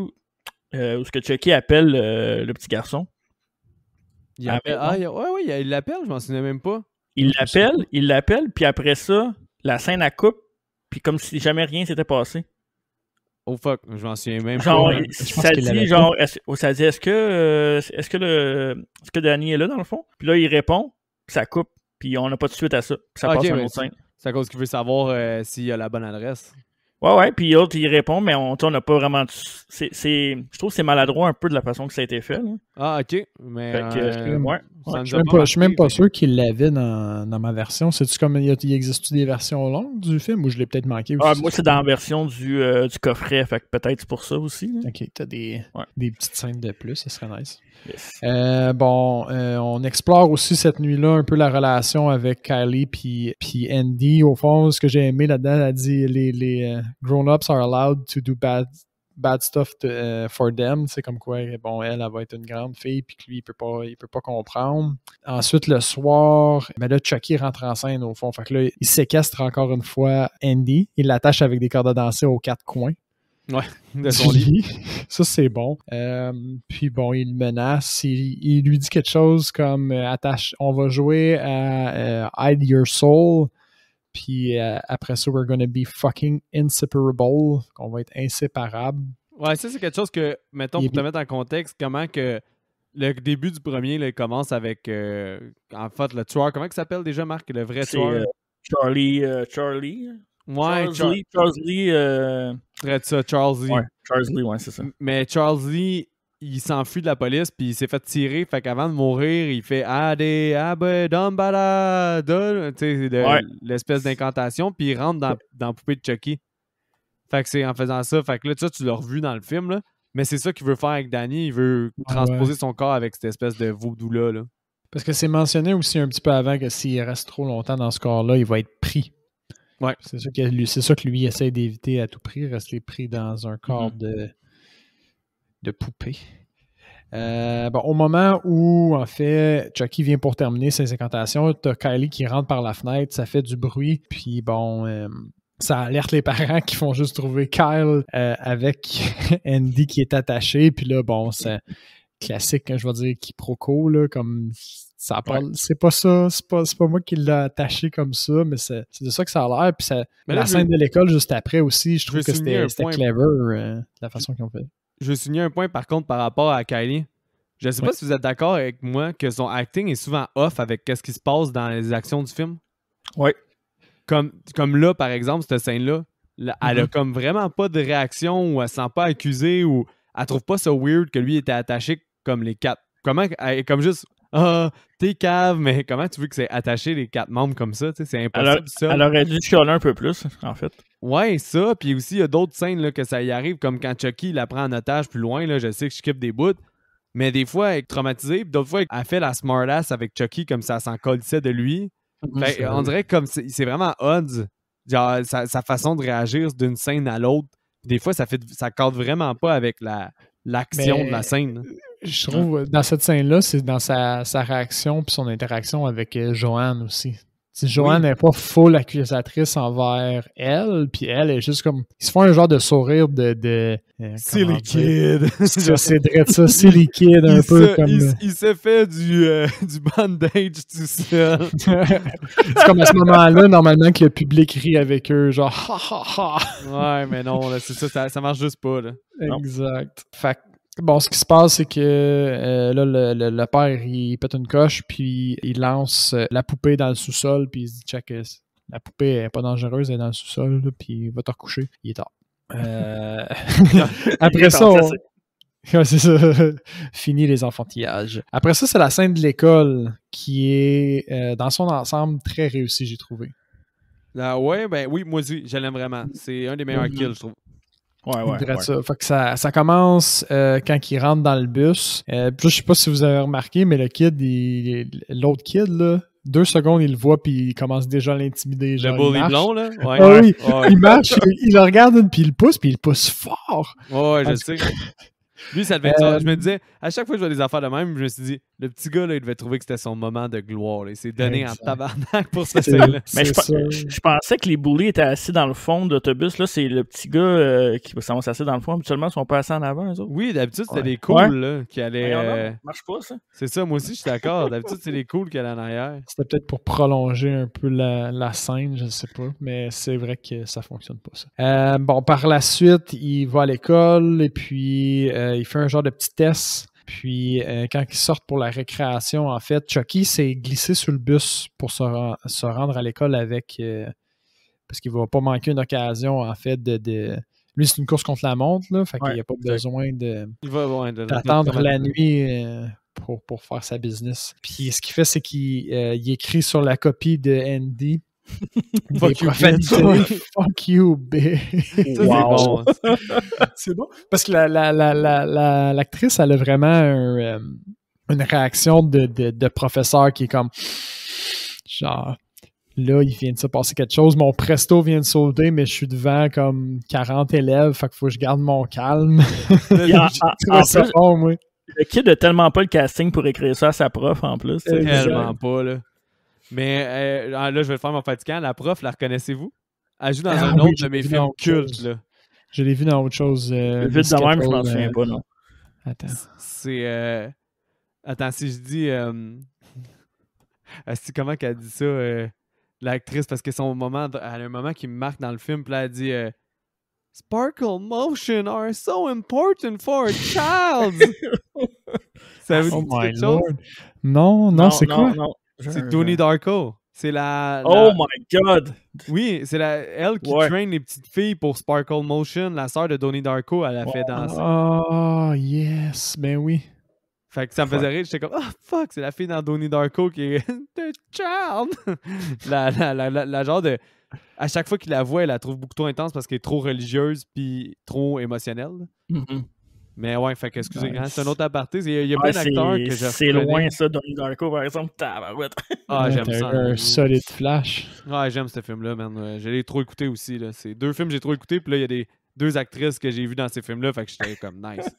où Chucky appelle le petit garçon. Il l'appelle, je m'en souviens même pas. Il l'appelle, puis après ça, la scène à coupe, puis comme si jamais rien s'était passé. Oh fuck, je m'en souviens même Genre, pas. ça dit, genre, est-ce que Danny est là dans le fond? Puis là, il répond, puis ça coupe, puis on n'a pas de suite à ça. Puis ça passe à une autre scène. C'est à cause qu'il veut savoir s'il a la bonne adresse. Ouais, puis l'autre, il répond, mais on n'a pas vraiment... Je trouve que c'est maladroit un peu de la façon que ça a été fait. Là. Ah, ok. Mais je suis même pas sûr qu'il l'avait dans ma version. C'est-tu comme il existe des versions longues du film ou je l'ai peut-être manqué aussi? Moi, c'est dans la version du coffret, fait que peut-être c'est pour ça aussi. Là. Ok, t'as des petites scènes de plus, ça serait nice. Yes. On explore aussi cette nuit-là un peu la relation avec Kylie puis Andy. Au fond, ce que j'ai aimé là-dedans, elle a dit les grown-ups are allowed to do bad stuff for them. C'est comme quoi, bon, elle va être une grande fille puis que lui, il peut pas comprendre. Ensuite, le soir, mais là, Chucky rentre en scène au fond. Fait que là, il séquestre encore une fois Andy. Il l'attache avec des cordes à danser aux 4 coins. Ouais, de son lit. Ça, c'est bon. Puis bon, il le menace. Il lui dit quelque chose comme on va jouer à Hide Your Soul. Puis après ça, we're gonna be fucking inseparable. On va être inséparables. Ouais, ça, c'est quelque chose que, mettons, pour te mettre en contexte, comment que le début du premier, là, il commence avec, en fait, le tueur. Comment il s'appelle déjà, Marc, le vrai tueur? Charlie. Ouais, Charles Lee. Ça, Charles Lee. Ouais, Charles Lee, ouais, c'est ça. Mais Charles Lee, il s'enfuit de la police, puis il s'est fait tirer. Fait qu'avant de mourir, il fait Dumbada, tu sais, l'espèce d'incantation, puis il rentre dans la poupée de Chucky. Fait que c'est en faisant ça. Fait que là, tu l'as revu dans le film, là. Mais c'est ça qu'il veut faire avec Danny. Il veut transposer son corps avec cette espèce de vaudou-là. Là. Parce que c'est mentionné aussi un petit peu avant que s'il reste trop longtemps dans ce corps-là, il va être pris. Ouais. C'est ça que lui essaie d'éviter à tout prix, rester pris dans un corps de poupée. Au moment où, en fait, Chucky vient pour terminer ses incantations, t'as Kylie qui rentre par la fenêtre, ça fait du bruit, puis bon, ça alerte les parents qui font juste trouver Kyle avec Andy qui est attaché, puis là, bon, c'est classique, je vais dire, quiproquo, là, comme... Ça parle, c'est pas ça, c'est pas moi qui l'ai attaché comme ça, mais c'est de ça que ça a l'air. Puis la scène de l'école juste après aussi, je trouve que c'était clever la façon qu'ils ont fait. Je veux souligner un point par contre par rapport à Kylie. Je sais pas si vous êtes d'accord avec moi que son acting est souvent off avec ce qui se passe dans les actions du film. Oui. Comme là, par exemple, cette scène-là, elle a comme vraiment pas de réaction ou elle se sent pas accusée ou elle trouve pas ça weird que lui était attaché comme les 4. Comme juste... Ah, t'es cave, mais comment tu veux que c'est attaché les 4 membres comme ça? C'est impossible, ça. Elle aurait dû chialer un peu plus, en fait. Ouais, ça. Puis aussi, il y a d'autres scènes là, que ça y arrive, comme quand Chucky la prend en otage plus loin. Là, je sais que je skip des bouts. Mais des fois, elle est traumatisée. Puis d'autres fois, elle fait la smartass avec Chucky comme ça s'en colissait de lui. Fait, on dirait comme c'est vraiment odd. Genre, sa façon de réagir d'une scène à l'autre. Des fois, ça cadre vraiment pas avec l'action de la scène. Je trouve, dans cette scène-là, c'est dans sa réaction puis son interaction avec Joanne aussi. Si Joanne n'est pas full accusatrice envers elle, puis elle est juste comme... Ils se font un genre de sourire de silly kid. C'est vrai de ça, silly kid, un peu comme... Il s'est fait du bandage tout seul. C'est comme à ce moment-là, normalement, que le public rit avec eux, genre « ha ha ha ». Ouais, mais non, là, c'est ça marche juste pas. Là. Exact. Fait bon, ce qui se passe, c'est que là, le père, il pète une coche, puis il lance la poupée dans le sous-sol, puis il se dit, check, la poupée n'est pas dangereuse, elle est dans le sous-sol, là, puis va te recoucher. Il est tard. Après ça, ouais, c'est ça. Fini les enfantillages. Après ça, c'est la scène de l'école qui est, dans son ensemble, très réussie, j'ai trouvé. Oui, moi aussi, je l'aime vraiment. C'est un des meilleurs kills, je trouve. Ouais. Ça. Fait que ça commence quand il rentre dans le bus. Je sais pas si vous avez remarqué, mais le kid, l'autre kid, là, 2 secondes, il le voit, puis il commence déjà à l'intimider. Le bully blond, là? Ouais. Oui, il marche, il le regarde, puis il pousse fort. Ouais, je sais. Lui, ça devait être ça. Je me disais, à chaque fois que je vois des affaires de même, je me suis dit, Le petit gars, là, il devait trouver que c'était son moment de gloire. Là. Il s'est donné Exact. en tabarnak pour cette scène-là. Mais C'est ça. je pensais que les bullies étaient assis dans le fond d'autobus. Là, c'est le petit gars qui s'en va s'asseoir dans le fond. Habituellement, ils sont pas assis en avant, eux autres. Oui, d'habitude, c'était Ouais. des cools là, qui allaient... Voyons donc, marche pas, ça. C'est ça, moi aussi, je suis d'accord. D'habitude, c'est les cools qui allaient en arrière. C'était peut-être pour prolonger un peu la scène, je ne sais pas, mais c'est vrai que ça fonctionne pas, ça. Bon, par la suite, il va à l'école et puis il fait un genre de petit test. Puis quand ils sortent pour la récréation, en fait, Chucky s'est glissé sur le bus pour se rendre à l'école avec... parce qu'il va pas manquer une occasion, en fait, de... Lui, c'est une course contre la montre, là, fait qu'il n'y a pas besoin Il va d'attendre la nuit pour faire sa business. Puis ce qu'il fait, c'est qu'il écrit sur la copie de Andy Fuck you, profanités. bitch. Fuck you, bitch. Ça, Wow. c'est bon. C'est bon. Parce que l'actrice, elle a vraiment une réaction de professeur qui est comme genre là, il vient de se passer quelque chose. Mon presto vient de sauter, mais je suis devant comme 40 élèves. Fait qu'il faut que je garde mon calme. Puis en Ça plus, bon, moi. le kid a tellement pas le casting pour écrire ça à sa prof, en plus. tu sais. Tellement pas, là. Mais là, je vais le faire mon fatigant. La prof, la reconnaissez-vous? Elle joue dans Ah un oui, autre je de mes l'ai vu films dans autre cultes, chose. là. Je l'ai vu dans autre chose. Vite de même, je m'en souviens pas, non. Attends. C'est... Attends, si je dis... comment qu'elle dit ça, l'actrice? Parce que son moment... Elle a un moment qui me marque dans le film, puis là, elle dit... Sparkle motion are so important for a child. Ça vous Oh dit my quelque chose? lord. Non, c'est quoi? Non. C'est Donnie Darko. C'est la... Oh my god! Oui, c'est elle qui Ouais. traîne les petites filles pour Sparkle Motion. La sœur de Donnie Darko, elle a fait danser. Oh, yes. Ben oui. Fait que ça me faisait rire. J'étais comme, ah fuck, c'est la fille dans Donnie Darko qui est The Child. la genre de... À chaque fois qu'il la voit, elle la trouve beaucoup trop intense parce qu'elle est trop religieuse puis trop émotionnelle. Mhm. Mais ouais, fait que excusez, Nice. hein, c'est un autre aparté. Il y a Ouais, plein d'acteurs que je c'est reconnais. loin, ça, Donnie Darko, par exemple. Tabarouette. Ah, j'aime T'as ça. eu un solide flash. Ouais, j'aime ce film-là, man. Je l'ai trop écouté aussi. Là. C'est 2 films que j'ai trop écouté, puis là, il y a des 2 actrices que j'ai vues dans ces films-là, fait que j'étais comme nice.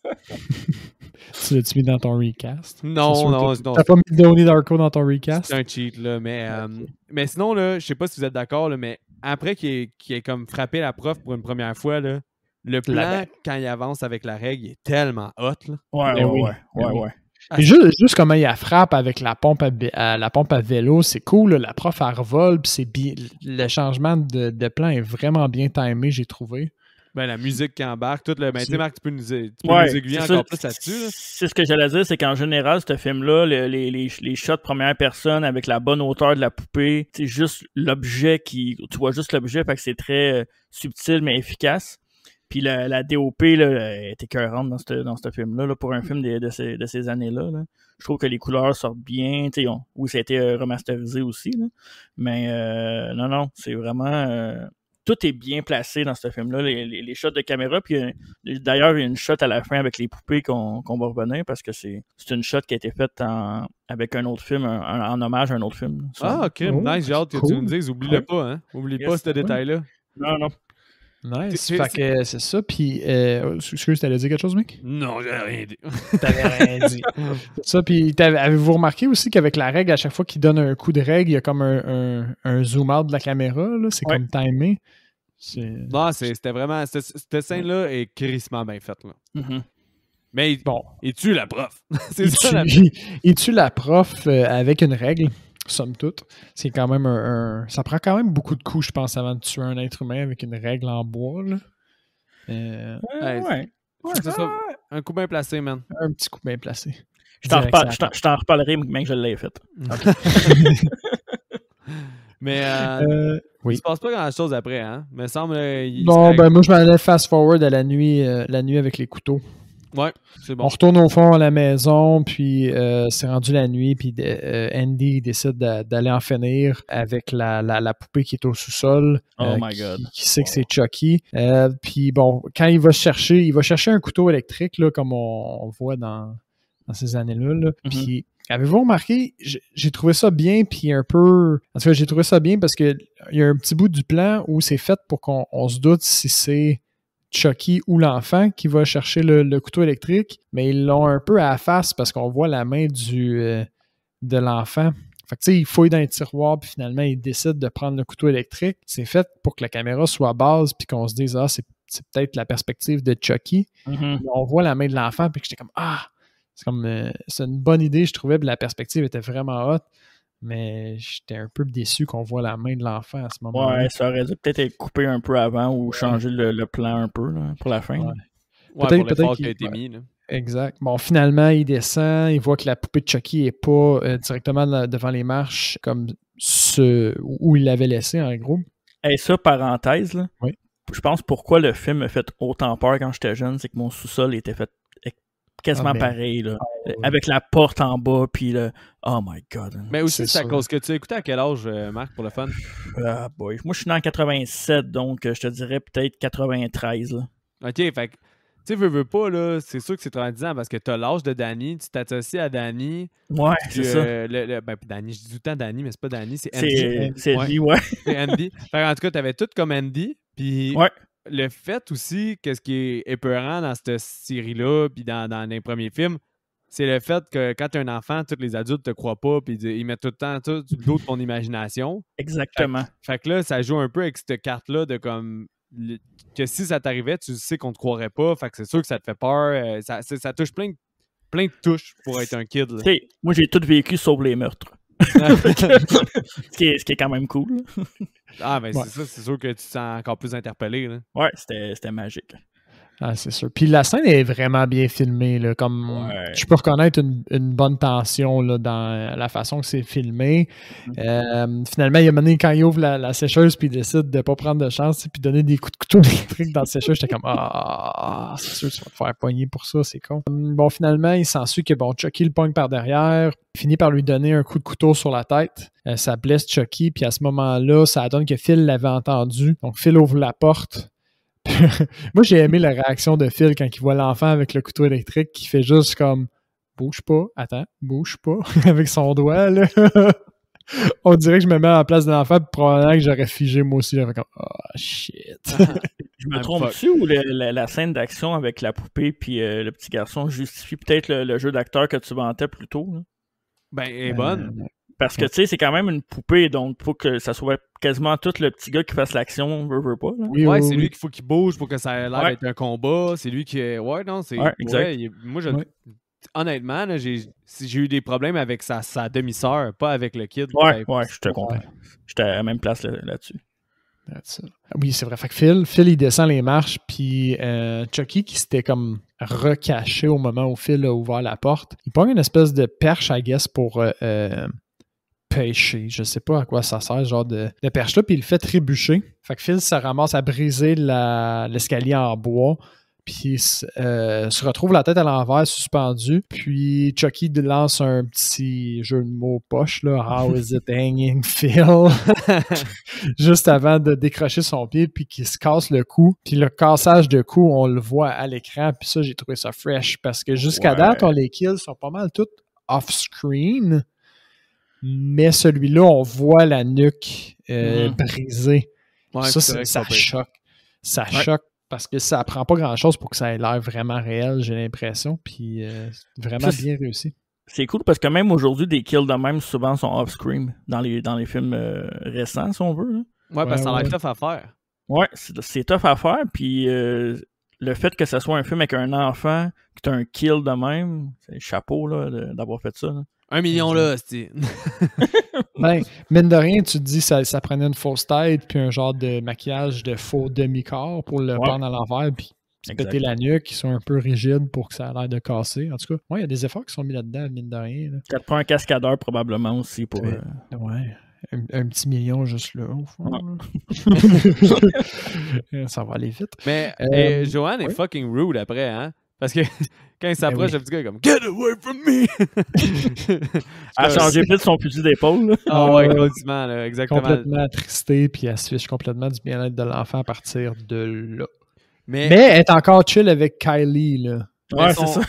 Tu l'as-tu mis dans ton recast? C'est Non, sûr non, que non. T'as pas mis Donnie Darko dans ton recast? C'est un cheat, là. Mais sinon, là, je sais pas si vous êtes d'accord, là, mais après qu'il ait comme frappé la prof pour une première fois, là, le plan, quand il avance avec la règle, il est tellement hot, là. Ouais. Et juste comment il la frappe avec la pompe à vélo, c'est cool. Là. La prof, elle revole, puis c'est bien. Le changement de plan est vraiment bien timé, j'ai trouvé. Ben, la musique qui embarque, tout le. Ben, tu sais, Marc, tu peux nous aiguiller c'est encore ça. plus là-dessus, là. C'est ce que j'allais dire, c'est qu'en général, ce film-là, les shots première personne avec la bonne hauteur de la poupée, c'est juste l'objet tu vois juste l'objet, fait que c'est très subtil mais efficace. Puis la DOP là, est écœurante dans ce film-là, là, pour un film de ces années-là. Là. Je trouve que les couleurs sortent bien. Oui, ça a été remasterisé aussi, là. Mais non, c'est vraiment... tout est bien placé dans ce film-là, les shots de caméra. Puis d'ailleurs, il y a une shot à la fin avec les poupées qu'on va revenir parce que c'est une shot qui a été faite avec un autre film, en hommage à un autre film. Ah, ok, nice, j'ai hâte que tu nous dises. Oublie-le pas, hein. Oublie pas ce détail-là. Non. Nice. Fait que c'est ça. Puis, excuse, t'allais dire quelque chose, mec? Non, j'ai rien dit. T'avais rien dit. C'est ça. Puis, avez-vous remarqué aussi qu'avec la règle, à chaque fois qu'il donne un coup de règle, il y a comme un zoom-out de la caméra. Là. C'est comme timé. Non, c'était vraiment... Cette scène-là est crissement bien faite, là. Mm-hmm. Mais bon. Il tue la prof. Il tue la prof avec une règle. Somme toute. C'est quand même ça prend quand même beaucoup de coups, je pense, avant de tuer un être humain avec une règle en bois. Là. C'est ça. Un coup bien placé, man. Un petit coup bien placé. Je t'en reparlerai, mais que je l'ai fait. Mais oui. il se passe pas grand-chose après, hein? Me semble... moi, je m'allais fast-forward à la nuit avec les couteaux. Ouais, c'est bon. On retourne au fond à la maison, puis c'est rendu la nuit, puis Andy décide d'aller en finir avec la poupée qui est au sous-sol. Oh my God. Qui sait que c'est Chucky. Puis bon, quand il va chercher un couteau électrique, là, comme on voit dans ces années-là. Là. Puis, avez-vous remarqué, j'ai trouvé ça bien, puis un peu... En tout cas, j'ai trouvé ça bien parce qu'il y a un petit bout du plan où c'est fait pour qu'on se doute si c'est Chucky ou l'enfant qui va chercher le couteau électrique, mais ils l'ont un peu à la face parce qu'on voit la main de l'enfant. Fait que tu sais, il fouille dans les tiroirs, puis finalement, il décide de prendre le couteau électrique. C'est fait pour que la caméra soit basse, puis qu'on se dise, c'est peut-être la perspective de Chucky. Mm-hmm. On voit la main de l'enfant, puis j'étais comme, c'est une bonne idée, je trouvais, puis la perspective était vraiment hot. Mais j'étais un peu déçu qu'on voit la main de l'enfant à ce moment-là. Ouais, ça aurait dû peut-être être coupé un peu avant ou changer le plan un peu là, pour la fin. Ouais, pour l'effort qui a été mis. Là. Exact. Bon, finalement, il descend, il voit que la poupée de Chucky n'est pas directement devant les marches comme où il l'avait laissé, en gros. Et ça, parenthèse, là, oui. Je pense pourquoi le film m'a fait autant peur quand j'étais jeune, c'est que mon sous-sol était fait quasiment pareil, là, avec la porte en bas, puis le oh my god. Mais aussi, c'est à cause que tu as écouté à quel âge, Marc, pour le fun? Boy. Moi, je suis né en 87, donc je te dirais peut-être 93. Là. OK, fait que, tu sais, veux pas, là, c'est sûr que c'est traumatisant parce que t'as l'âge de Danny, tu t'associes à Danny. Ouais, c'est ça. Ben, Danny, je dis tout le temps Danny, mais c'est pas Danny, c'est Andy. C'est lui, ouais. C'est Andy. Fait en tout cas, t'avais tout comme Andy, puis le fait aussi, qu'est-ce qui est épeurant dans cette série-là, puis dans les premiers films, c'est le fait que quand t'es un enfant, tous les adultes te croient pas, puis ils mettent tout le temps tout du dos de ton imagination. Exactement. Fait que là, ça joue un peu avec cette carte-là de comme... que si ça t'arrivait, tu sais qu'on te croirait pas, fait que c'est sûr que ça te fait peur. Ça touche plein de touches pour être un kid. Moi, j'ai tout vécu sauf les meurtres. ce qui est quand même cool. Ah, ben c'est ça, c'est sûr que tu te sens encore plus interpellé. Là. Ouais, c'était magique. Ah, c'est sûr. Puis la scène est vraiment bien filmée. Là, comme je peux reconnaître une bonne tension là, dans la façon que c'est filmé. Finalement, il y a mené quand il ouvre la sécheuse puis il décide de ne pas prendre de chance puis donner des coups de couteau électriques dans la sécheuse. J'étais comme c'est sûr que tu vas te faire pogner pour ça, c'est con. Bon, finalement, il s'ensuit que Chucky le pogne par derrière, finit par lui donner un coup de couteau sur la tête. Ça blesse Chucky, puis à ce moment-là, ça donne que Phil l'avait entendu. Donc Phil ouvre la porte. Moi, j'ai aimé la réaction de Phil quand il voit l'enfant avec le couteau électrique qui fait juste comme « Bouge pas, attends, bouge pas » avec son doigt, là. On dirait que je me mets à la place de l'enfant puis probablement que j'aurais figé moi aussi. J'aurais comme « Oh, shit! » Je me trompe-tu ou la scène d'action avec la poupée puis le petit garçon justifie peut-être le jeu d'acteur que tu vantais plus tôt? Là? Ben, elle est bonne. Parce que, tu sais, c'est quand même une poupée, donc faut que ça soit quasiment tout le petit gars qui fasse l'action, veut pas. Là. Oui, c'est lui qu'il faut qu'il bouge pour que ça ait l'air d'être un combat. C'est lui qui... Ouais, non, c'est... Ouais, exact. Moi, honnêtement, là, j'ai eu des problèmes avec sa demi-sœur, pas avec le kid. Ouais, je te comprends. J'étais à la même place là-dessus. Oui, c'est vrai. Fait que Phil, il descend les marches, puis Chucky, qui s'était comme recaché au moment où Phil a ouvert la porte, il prend une espèce de perche, I guess, pour pêcher. Je sais pas à quoi ça sert, ce genre de perche-là, puis il le fait trébucher. Fait que Phil se ramasse à briser l'escalier en bois, puis se retrouve la tête à l'envers, suspendu. Puis Chucky lance un petit jeu de mots poche, là. « How is it hanging, Phil? » Juste avant de décrocher son pied, puis qu'il se casse le cou. Puis le cassage de cou, on le voit à l'écran. Puis ça, j'ai trouvé ça fresh, parce que jusqu'à date, les kills sont pas mal toutes off-screen. Mais celui-là, on voit la nuque brisée. Ouais, ça choque. Ça choque. Parce que ça prend pas grand-chose pour que ça ait l'air vraiment réel, j'ai l'impression. Puis vraiment bien réussi. C'est cool parce que même aujourd'hui, des kills de même souvent sont off-screen dans les films récents, si on veut. Là. Ouais, parce que ça a l'air tough à faire. Ouais, c'est tough à faire. Puis le fait que ce soit un film avec un enfant, que tu as un kill de même, c'est chapeau là, d'avoir fait ça. Là. 1 million là, c'est. Ben, mine de rien, tu te dis ça prenait une fausse tête puis un genre de maquillage de faux demi-corps pour le prendre à l'envers puis péter la nuque, qui sont un peu rigides pour que ça a l'air de casser. En tout cas, il y a des efforts qui sont mis là-dedans, mine de rien. Là. Ça te prend un cascadeur probablement aussi pour... Ouais. Un petit million juste là, au fond. Ça va aller vite. Mais Joanne est fucking rude après, hein? Parce que quand il s'approche, le petit gars est comme « Get away from me! » Elle a changé vite son fusil d'épaule. Ah ouais, complètement, là, exactement. Complètement attristé, puis elle se fiche complètement du bien-être de l'enfant à partir de là. Mais elle est encore chill avec Kylie, là. Ouais, c'est ça.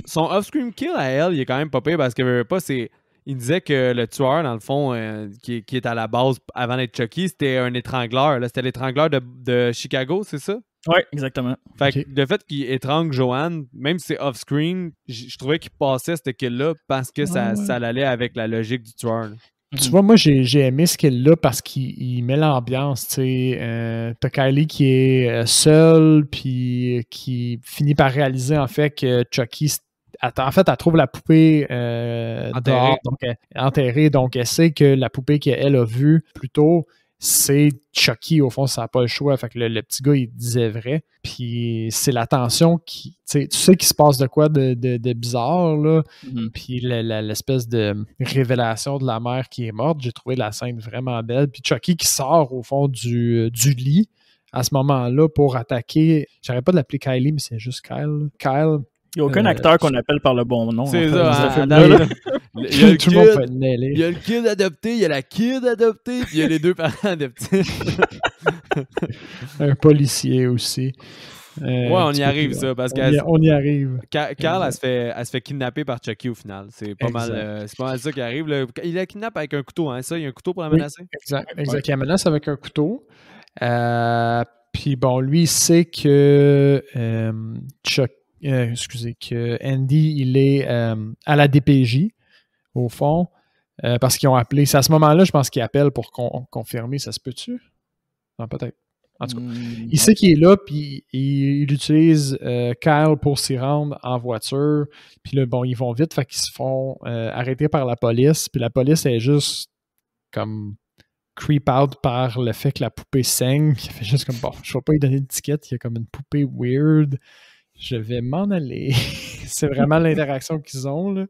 Son off-screen kill à elle, il est quand même pas pire parce que il disait que le tueur, dans le fond, qui est à la base avant d'être Chucky, c'était un étrangleur. Là. C'était l'étrangleur de Chicago, c'est ça? Ouais, exactement. Fait que Ok. le fait qu'il étrangle Joanne, même si c'est off-screen, je trouvais qu'il passait cette kill-là parce que ça allait avec la logique du tueur. Là. Tu vois, moi, j'ai aimé ce kill-là parce qu'il met l'ambiance, tu sais. T'as Kylie qui est seule, puis qui finit par réaliser, en fait, que Chucky... En fait, elle trouve la poupée dehors, donc enterrée, donc elle sait que la poupée qu'elle a vue plus tôt, c'est Chucky, au fond, ça n'a pas le choix. Fait que le petit gars, il disait vrai. Puis c'est la tension qui... Tu sais qu'il se passe de quoi de bizarre, là. Puis l'espèce de révélation de la mère qui est morte, j'ai trouvé la scène vraiment belle. Puis Chucky qui sort, au fond, du lit à ce moment-là pour attaquer... J'arrête pas de l'appeler Kylie, mais c'est juste Kyle. Kyle... Il n'y a aucun acteur qu'on appelle par le bon nom. C'est en fait, ça. Il y a tout le monde peut être mêlé. Il y a le kid adopté, il y a la kid adoptée, puis il y a les deux parents adoptés. Un policier aussi. Ouais, on y arrive, ça. Parce on y arrive. Carl, elle se fait kidnapper par Chucky au final. C'est pas mal ça qui arrive. Là. Il la kidnappe avec un couteau, hein, ça? Il y a un couteau pour la menacer? Exact. Il la menace avec un couteau. Puis bon, lui, il sait que que Andy, il est à la DPJ, au fond, parce qu'ils ont appelé. C'est à ce moment-là, je pense qu'ils appellent pour confirmer. Ça se peut-tu? Non, peut-être. En tout cas, il sait qu'il est là, puis il utilise Kyle pour s'y rendre en voiture. Puis là, bon, ils vont vite, fait qu'ils se font arrêter par la police. Puis la police est juste comme creep out par le fait que la poupée saigne. Puis il fait juste comme, bon, je vais pas lui donner d'étiquette, il y a comme une poupée weird. Je vais m'en aller. C'est vraiment l'interaction qu'ils ont, là.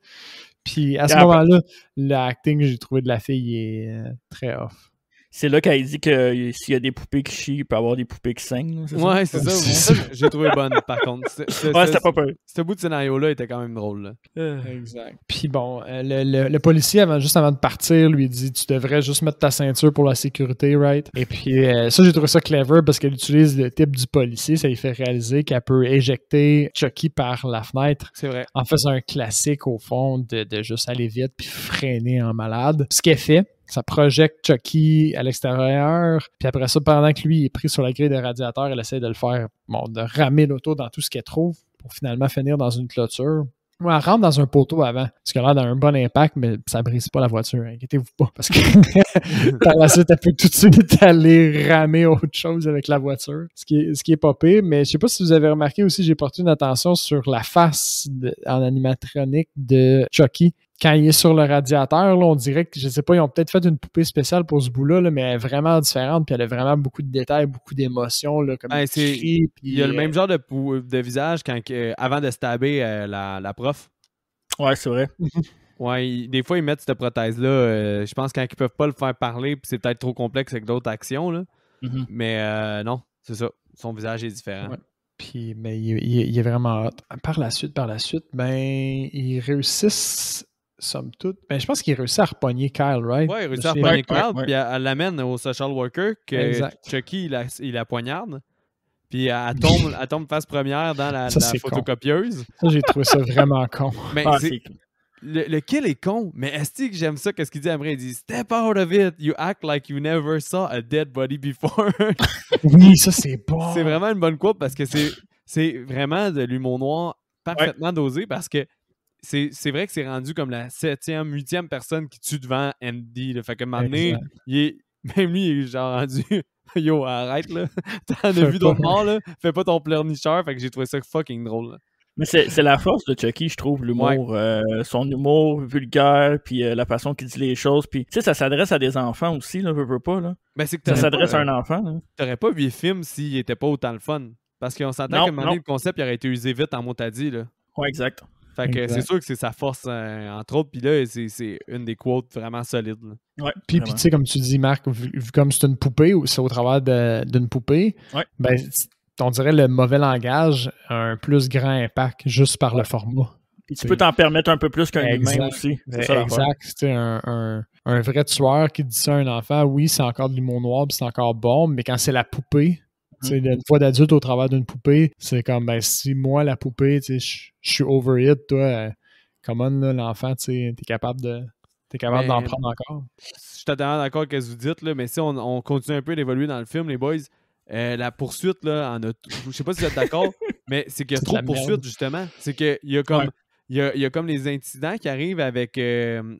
Puis à ce moment-là, l'acting que j'ai trouvé de la fille est très off. C'est là qu'elle dit que s'il y a des poupées qui chient, il peut y avoir des poupées qui saignent. Ouais, c'est ça. J'ai trouvé bonne, par contre. C'était pas peur. Ce bout de scénario-là était quand même drôle. Là. Exact. Puis bon, le policier, juste avant de partir, lui dit « Tu devrais juste mettre ta ceinture pour la sécurité, right? » Et puis ça, j'ai trouvé ça clever parce qu'elle utilise le type du policier. Ça lui fait réaliser qu'elle peut éjecter Chucky par la fenêtre. C'est vrai. En faisant un classique, au fond, de juste aller vite puis freiner en malade. Ce qu'elle fait, ça projette Chucky à l'extérieur, puis après ça, pendant que lui est pris sur la grille de radiateur, elle essaie de le faire, de ramer l'auto dans tout ce qu'elle trouve pour finalement finir dans une clôture. Ouais, elle rentre dans un poteau avant, ce qui a l'air d'un bon impact, mais ça brise pas la voiture, inquiétez-vous pas, parce que par la suite, elle peut tout de suite aller ramer autre chose avec la voiture, ce qui est pas pire, mais je sais pas si vous avez remarqué aussi, j'ai porté une attention sur la face en animatronique de Chucky. Quand il est sur le radiateur, là, on dirait que, je sais pas, ils ont peut-être fait une poupée spéciale pour ce bout-là, là, mais elle est vraiment différente, puis elle a vraiment beaucoup de détails, beaucoup d'émotions, là, comme il y a le même genre de visage avant de stabber la prof. Ouais, c'est vrai. Ouais, des fois, ils mettent cette prothèse-là. Je pense quand ils peuvent pas le faire parler, puis c'est peut-être trop complexe avec d'autres actions, là. Mais non, c'est ça. Son visage est différent. Ouais. Puis, mais il est vraiment hot. Par la suite, ben, ils réussissent... Somme toute. Ben, je pense qu'il réussit à repogner Kyle, right? Ouais, il réussit à repogner Kyle, puis elle l'amène au social worker que Chucky, il la poignarde. Puis elle tombe face première dans la photocopieuse. Ça, j'ai trouvé ça vraiment con. Mais le kill est con, mais est-ce que j'aime ça? Qu'est-ce qu'il dit après? Il dit « Step out of it, you act like you never saw a dead body before. » Oui, ça, c'est bon. C'est vraiment une bonne quote parce que c'est vraiment de l'humour noir parfaitement dosé parce que c'est vrai que c'est rendu comme la 7e, 8e personne qui tue devant Andy. Là. Fait que un moment donné, même lui, il est genre rendu yo, arrête là. T'en as vu d'autres morts là. Fais pas ton pleurnicheur. Fait que j'ai trouvé ça fucking drôle. Là. Mais c'est la force de Chucky, je trouve, l'humour. Ouais. Son humour vulgaire, puis la façon qu'il dit les choses. Puis, tu sais, ça s'adresse à des enfants aussi, là, veux pas, là. Ben, c'est que ça s'adresse à un enfant, là. T'aurais pas vu les films s'il était pas autant le fun. Parce qu'on s'entend qu'à un moment donné, le concept il aurait été usé vite en motadi, là. Ouais, exact. Fait que c'est sûr que c'est sa force, entre autres. Puis là, c'est une des quotes vraiment solides. Là. Ouais, puis tu sais, comme tu dis, Marc, vu comme c'est une poupée ou c'est au travers d'une poupée, ben, on dirait le mauvais langage a un plus grand impact juste par le format. Puis tu peux t'en permettre un peu plus qu'un humain aussi. C'est ça, exact. C'est un vrai tueur qui dit ça à un enfant, oui, c'est encore de l'humour noir, puis c'est encore bon, mais quand c'est la poupée, une fois d'adulte au travers d'une poupée, c'est comme, ben, si moi, la poupée, je suis over it, toi, comment là, l'enfant, t'es capable d'en prendre encore. Je suis totalement d'accord avec ce que vous dites, là, mais si on continue un peu d'évoluer dans le film, les boys, la poursuite, là, je sais pas si vous êtes d'accord, mais c'est qu'il y a trop de poursuites, justement. C'est qu'il y a comme... Il y a comme les incidents qui arrivent avec Carl.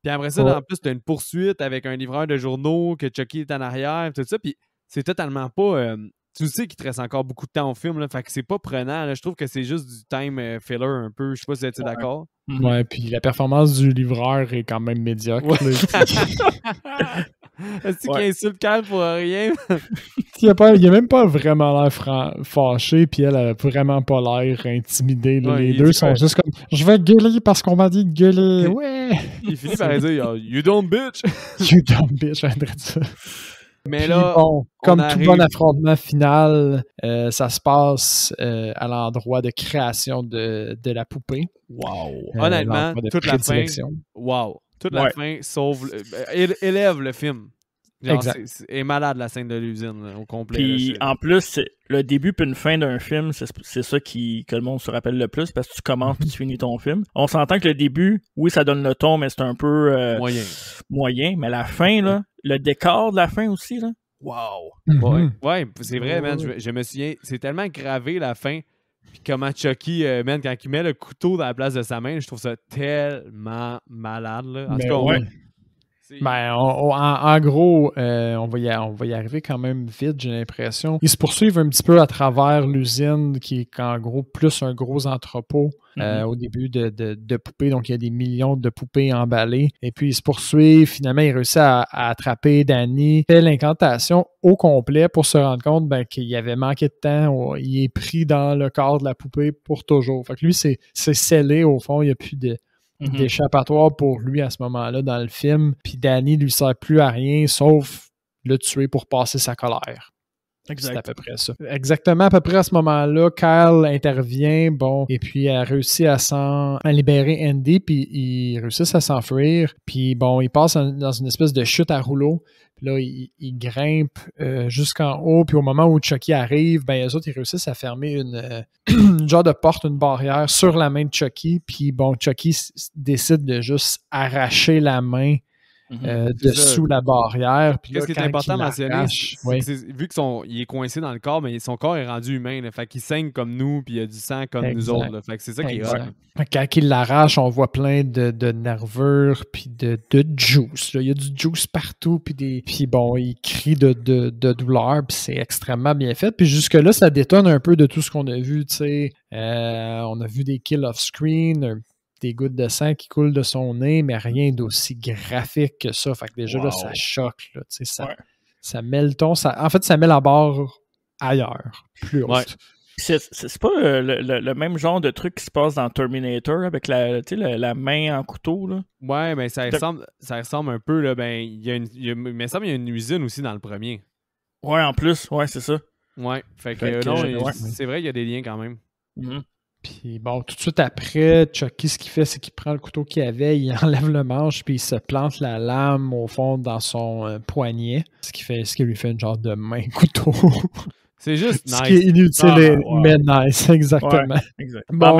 Puis après ça, en plus, tu as une poursuite avec un livreur de journaux, que Chucky est en arrière, tout ça. Puis c'est totalement pas... tu sais qu'il te reste encore beaucoup de temps au film, là, fait que c'est pas prenant. Là. Je trouve que c'est juste du time filler un peu. Je sais pas si vous êtes d'accord. Ouais, puis la performance du livreur est quand même médiocre. Ouais. Est-ce qu'il insulte Carl pour rien? Il a même pas vraiment l'air fâché, puis elle a vraiment pas l'air intimidée. Là. Les deux sont juste comme « Je vais gueuler parce qu'on m'a dit de gueuler! » Ouais! Il finit par dire « You don't bitch! » You don't bitch, je vais dire ça. Mais puis là, bon, comme tout bon affrontement final, ça se passe à l'endroit de création de la poupée. Wow! Honnêtement, toute la fin... Wow! Toute la fin sauve... élève le film. Genre, exact. C'est malade la scène de l'usine là, au complet. Puis en plus, le début puis une fin d'un film, c'est ça que le monde se rappelle le plus parce que tu commences puis tu finis ton film. On s'entend que le début, oui, ça donne le ton, mais c'est un peu moyen. Mais la fin, là, le décor de la fin aussi, là, wow! Ouais, c'est vrai, man. Je me souviens, c'est tellement gravé la fin. Puis comment Chucky, man, quand il met le couteau dans la place de sa main, je trouve ça tellement malade. Là. En tout cas, ben, en gros, on va y arriver quand même vite, j'ai l'impression. Ils se poursuivent un petit peu à travers l'usine qui est en gros plus un gros entrepôt au début de poupées. Donc, il y a des millions de poupées emballées. Et puis, ils se poursuivent. Finalement, ils réussissent à attraper Danny. Il fait l'incantation au complet pour se rendre compte qu'il avait manqué de temps. Il est pris dans le corps de la poupée pour toujours. Fait que lui, c'est scellé au fond. Il n'y a plus d'échappatoire pour lui à ce moment-là dans le film. Puis Danny lui sert plus à rien sauf le tuer pour passer sa colère. Exact. C'est à peu près ça. Exactement à peu près à ce moment-là, Kyle intervient, et puis elle réussit à libérer Andy, puis ils réussissent à s'enfuir. Puis il passe dans une espèce de chute à rouleau. Puis là, il grimpe jusqu'en haut. Puis au moment où Chucky arrive, eux autres, ils réussissent à fermer une genre de porte, une barrière sur la main de Chucky. Puis Chucky décide de juste arracher la main dessous la barrière. Puis qu'est-ce qui est important à mentionner, vu qu'il est coincé dans le corps, mais son corps est rendu humain. Là, fait qu'il saigne comme nous, puis il y a du sang comme nous autres. Là, fait que c'est ça qui est hot. Quand il l'arrache, on voit plein de nervures, puis de juice. Là. Il y a du juice partout, puis il crie de douleur, puis c'est extrêmement bien fait. Puis jusque-là, ça détonne un peu de tout ce qu'on a vu. On a vu des kills off-screen, des gouttes de sang qui coulent de son nez, mais rien d'aussi graphique que ça. Fait que déjà, là, ça choque. Là, ça met le ton. En fait, ça met la barre ailleurs, plus haute. Ouais. C'est pas le même genre de truc qui se passe dans Terminator avec la main en couteau. Là. Ouais, mais ça ressemble un peu. Là, il me semble qu'il y a une usine aussi dans le premier. Ouais, en plus. Ouais, c'est ça. Ouais, c'est vrai, il y a des liens quand même. Mm-hmm. Puis tout de suite après, Chucky, ce qu'il fait, c'est qu'il prend le couteau qu'il avait, il enlève le manche, puis il se plante la lame au fond dans son poignet, ce qui lui fait une genre de main-couteau. C'est juste nice. Ce qui est inutile, mais nice, exactement. Ouais, exact. En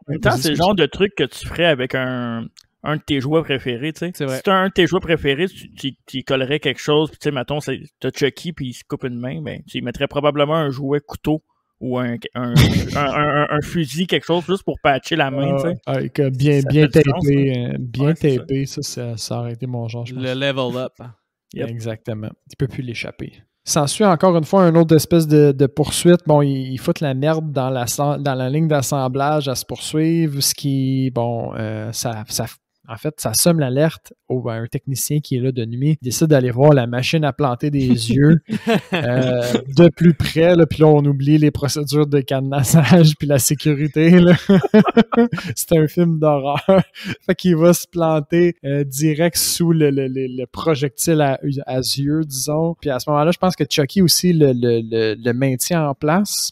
même temps, c'est le genre de truc que tu ferais avec un de tes jouets préférés, tu sais. C'est vrai. Si t'as un de tes jouets préférés, tu collerais quelque chose, puis tu sais, mettons, t'as Chucky, puis il se coupe une main, tu y mettrais probablement un jouet couteau ou un fusil, quelque chose, juste pour patcher la main, tu sais. Bien tapé, ça aurait été mon genre, je pense. Le level up. Yep. Exactement. Il peut plus l'échapper. S'ensuit encore une fois une autre espèce de poursuite. Ils foutent la merde dans la ligne d'assemblage à se poursuivre, ce qui, en fait, ça somme l'alerte à un technicien qui est là de nuit. Il décide d'aller voir la machine à planter des yeux de plus près. Puis là, on oublie les procédures de cadenassage puis la sécurité. Là. C'est un film d'horreur. Fait qu'il va se planter direct sous le projectile à yeux, disons. Puis à ce moment-là, je pense que Chucky aussi le maintient en place.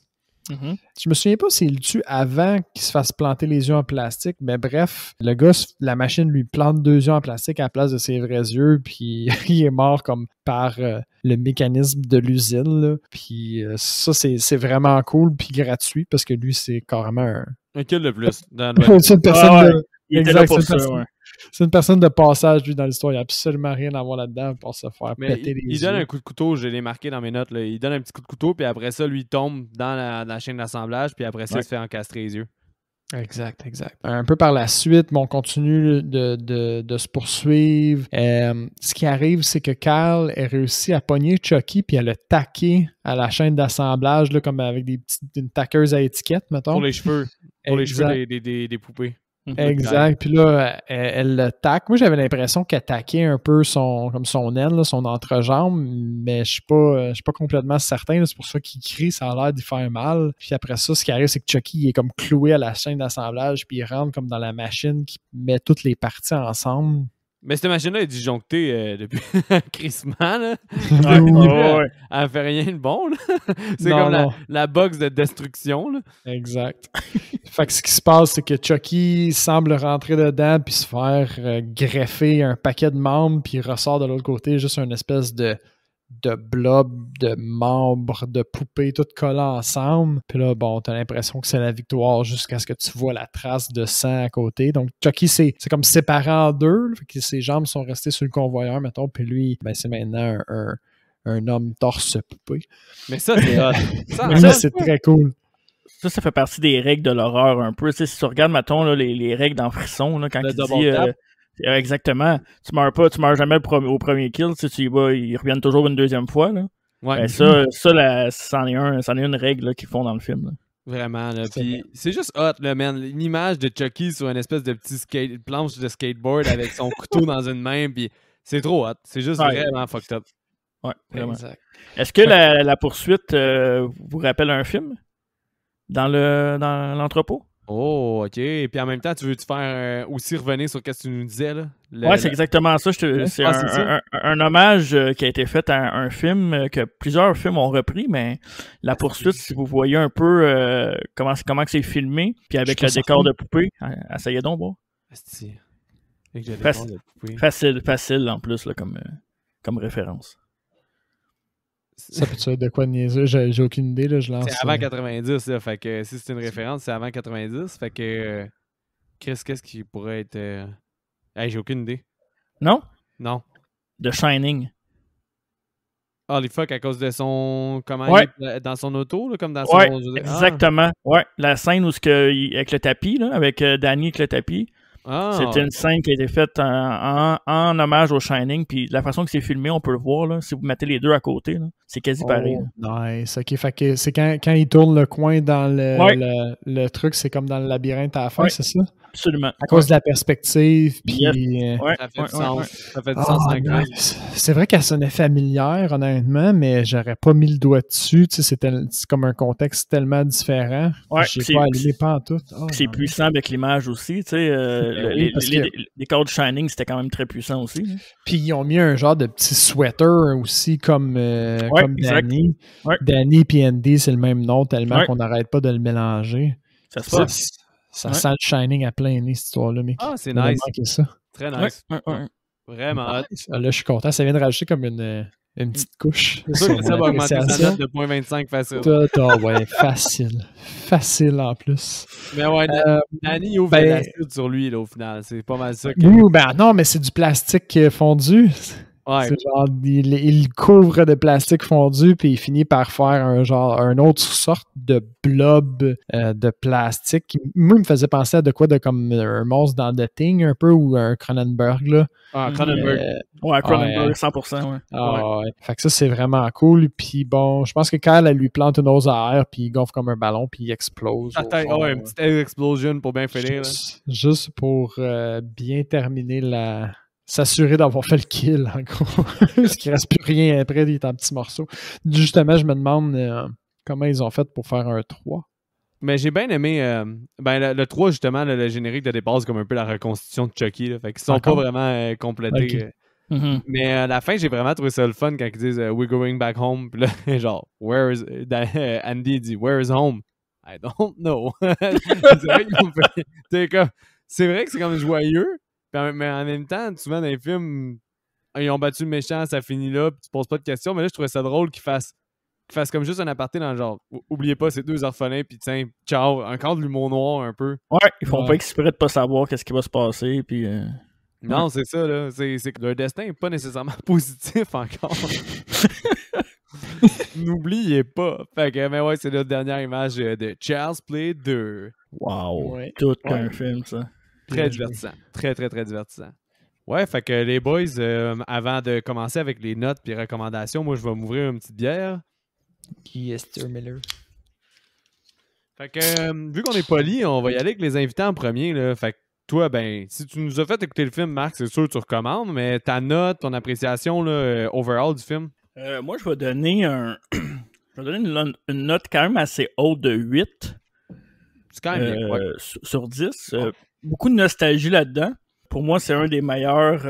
Mm-hmm. Je me souviens pas s'il le tue avant qu'il se fasse planter les yeux en plastique, mais bref, le gars, la machine lui plante 2 yeux en plastique à la place de ses vrais yeux, puis il est mort comme par le mécanisme de l'usine. Là. Puis ça, c'est vraiment cool, puis gratuit, parce que lui, c'est carrément un kill de plus. C'est une personne il était là pour ça, ouais. C'est une personne de passage, lui, dans l'histoire. Il n'y a absolument rien à voir là-dedans pour se faire Mais péter les il yeux. donne un coup de couteau, je l'ai marqué dans mes notes. Là. Il donne un petit coup de couteau, puis après ça, lui, il tombe dans la chaîne d'assemblage, puis après ça, il se fait encastrer les yeux. Exact. Un peu par la suite, on continue de se poursuivre. Ce qui arrive, c'est que Kyle a réussi à pogner Chucky puis à le taquer à la chaîne d'assemblage, là, comme avec une taqueuse à étiquette, mettons. Pour les cheveux. Pour les cheveux des poupées. Exact. Puis là, elle le taque. Moi, j'avais l'impression qu'elle taquait un peu son aile, là, son entrejambe, mais je suis pas complètement certain. Là. C'est pour ça qu'il crie, ça a l'air d'y faire mal. Puis après ça, ce qui arrive, c'est que Chucky il est comme cloué à la chaîne d'assemblage, puis il rentre comme dans la machine qui met toutes les parties ensemble. Mais cette machine-là est disjonctée depuis crissement, là. Elle fait rien de bon, là. C'est comme la box de destruction, là. Exact. Fait que ce qui se passe, c'est que Chucky semble rentrer dedans puis se faire greffer un paquet de membres, puis il ressort de l'autre côté juste une espèce de blob, de membres, de poupées, toutes collées ensemble. Puis là, bon, t'as l'impression que c'est la victoire jusqu'à ce que tu vois la trace de sang à côté. Donc, Chucky, c'est comme séparé en deux. Là, fait que ses jambes sont restées sur le convoyeur, mettons. Puis lui, ben, c'est maintenant un homme torse poupée. Mais ça, c'est hot. Ça, c'est très cool. Ça fait partie des règles de l'horreur un peu. Tu sais, si tu regardes, mettons, là, les règles dans Frisson, là, quand il dit... exactement. Tu meurs jamais au premier kill. Si tu y vas, ils reviennent toujours une deuxième fois. Là. Ouais. Ben c'en est une règle là, qu'ils font dans le film. Là. Vraiment. Là. Puis c'est juste hot, là, man. L'image de Chucky sur une espèce de petit planche de skateboard avec son couteau dans une main. Puis c'est trop hot. C'est juste vraiment fucked up. Ouais, vraiment. Exact. Est-ce que la poursuite vous rappelle un film dans l'entrepôt? Oh, OK. Et puis en même temps, tu veux-tu faire aussi revenir sur ce que tu nous disais, là? Ouais, c'est exactement ça. C'est un hommage qui a été fait à un film que plusieurs films ont repris, mais la poursuite, si vous voyez un peu comment c'est filmé, puis avec le décor de poupée, essayez donc, bon. Facile en plus, là, comme référence. Ça peut être de quoi de niaiseux? J'ai aucune idée, là, je lance. C'est avant 90, là, fait que si c'est une référence, c'est avant 90, fait que qu'est-ce qui pourrait être... Hey, j'ai aucune idée. Non? Non. The Shining. Holy fuck, à cause de son... Comment il est dans son auto, là, comme dans son... Ouais, exactement. Ouais, la scène où avec le tapis, là, avec Danny avec le tapis. C'était une scène qui a été faite en hommage au Shining, puis la façon que c'est filmé, on peut le voir, là, si vous mettez les deux à côté, là, c'est quasi pareil. Nice, ok, fait que c'est quand il tourne le coin dans le truc, c'est comme dans le labyrinthe à la fin, c'est ça? Absolument. À cause de la perspective, puis... Ça fait du sens. Ça fait du sens en grave. C'est vrai qu'elle sonnait familière, honnêtement, mais j'aurais pas mis le doigt dessus, tu sais, c'est comme un contexte tellement différent. Ouais, j'ai pas allumé pas en tout. C'est puissant avec l'image aussi, tu sais, les cordes Shining, c'était quand même très puissant aussi. Hein. Puis ils ont mis un genre de petit sweater aussi comme Danny. Ouais. Danny et Andy, c'est le même nom tellement qu'on n'arrête pas de le mélanger. Ça se passe. Ça sent le Shining à plein nez, cette histoire-là, mec. Ah, c'est nice. Ça. Très nice. Ouais. Vraiment hot. Là, je suis content. Ça vient de rajouter comme une petite couche. C'est sûr que ça va augmenter sa note de 0.25 facile. Ouais, facile. Facile en plus. Mais ouais, Danny ouvre de l'acide sur lui, là, au final. C'est pas mal ça. Non, mais c'est du plastique fondu. Ouais. C'est genre, il couvre de plastique fondu, puis il finit par faire un autre sorte de blob de plastique. Moi, il me faisait penser à de quoi de comme un monstre dans The Thing, un peu, ou un Cronenberg, là. Ah, Cronenberg. Cronenberg, 100%, ouais. Fait que ça, c'est vraiment cool. Puis bon, je pense que Kyle, elle lui plante une ose à air, puis il gonfle comme un ballon, puis il explose. Une petite explosion pour bien finir. Juste pour bien terminer s'assurer d'avoir fait le kill, en gros. Parce qu'il ne reste plus rien après, il est en petits morceaux. Justement, je me demande comment ils ont fait pour faire un 3. Mais j'ai bien aimé le 3, justement, le générique de départ, c'est comme un peu la reconstitution de Chucky. Là, fait qu'ils sont pas vraiment complétés. Okay. Mais à la fin, j'ai vraiment trouvé ça le fun quand ils disent We're going back home. Puis là, genre, Andy dit Where is home? I don't know. C'est vrai que c'est comme joyeux. Mais en même temps, souvent dans les films, ils ont battu le méchant, ça finit là, puis tu poses pas de questions. Mais là, je trouvais ça drôle qu'ils fassent comme juste un aparté dans le genre. Oubliez pas, ces deux orphelins, puis tiens, ciao, encore de l'humour noir un peu. Ouais, ils font pas exprès de pas savoir qu'est-ce qui va se passer, puis... Non, c'est ça, là. C'est que leur destin n'est pas nécessairement positif encore. N'oubliez pas. Fait que, mais ouais, c'est notre dernière image de Child's Play 2. Wow. Ouais. Tout Ouais. un film, ça. Très divertissant. Très, très, très divertissant. Ouais, fait que les boys, avant de commencer avec les notes et recommandations, moi, je vais m'ouvrir une petite bière. Yes, Sir Miller. Fait que, vu qu'on est poli, on va y aller avec les invités en premier, là. Fait que toi, ben, si tu nous as fait écouter le film, Marc, c'est sûr que tu recommandes, mais ta note, ton appréciation, là, overall du film? Moi, je vais donner une note quand même assez haute de 8 C'est quand même bien. Ouais. sur 10. Beaucoup de nostalgie là-dedans. Pour moi, c'est un des meilleurs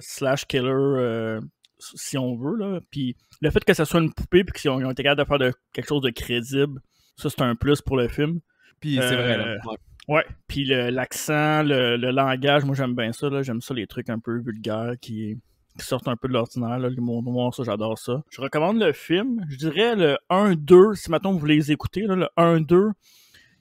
slash killer, si on veut. Là. Puis le fait que ça soit une poupée et qu'ils ont été capables de faire quelque chose de crédible, ça, c'est un plus pour le film. Puis c'est vrai, là. Ouais. Ouais, puis l'accent, le langage, moi j'aime bien ça. Là. J'aime ça, les trucs un peu vulgaires qui sortent un peu de l'ordinaire. L'humour noir, ça, j'adore ça. Je recommande le film. Je dirais le 1-2, si maintenant vous voulez les écouter, là, le 1-2,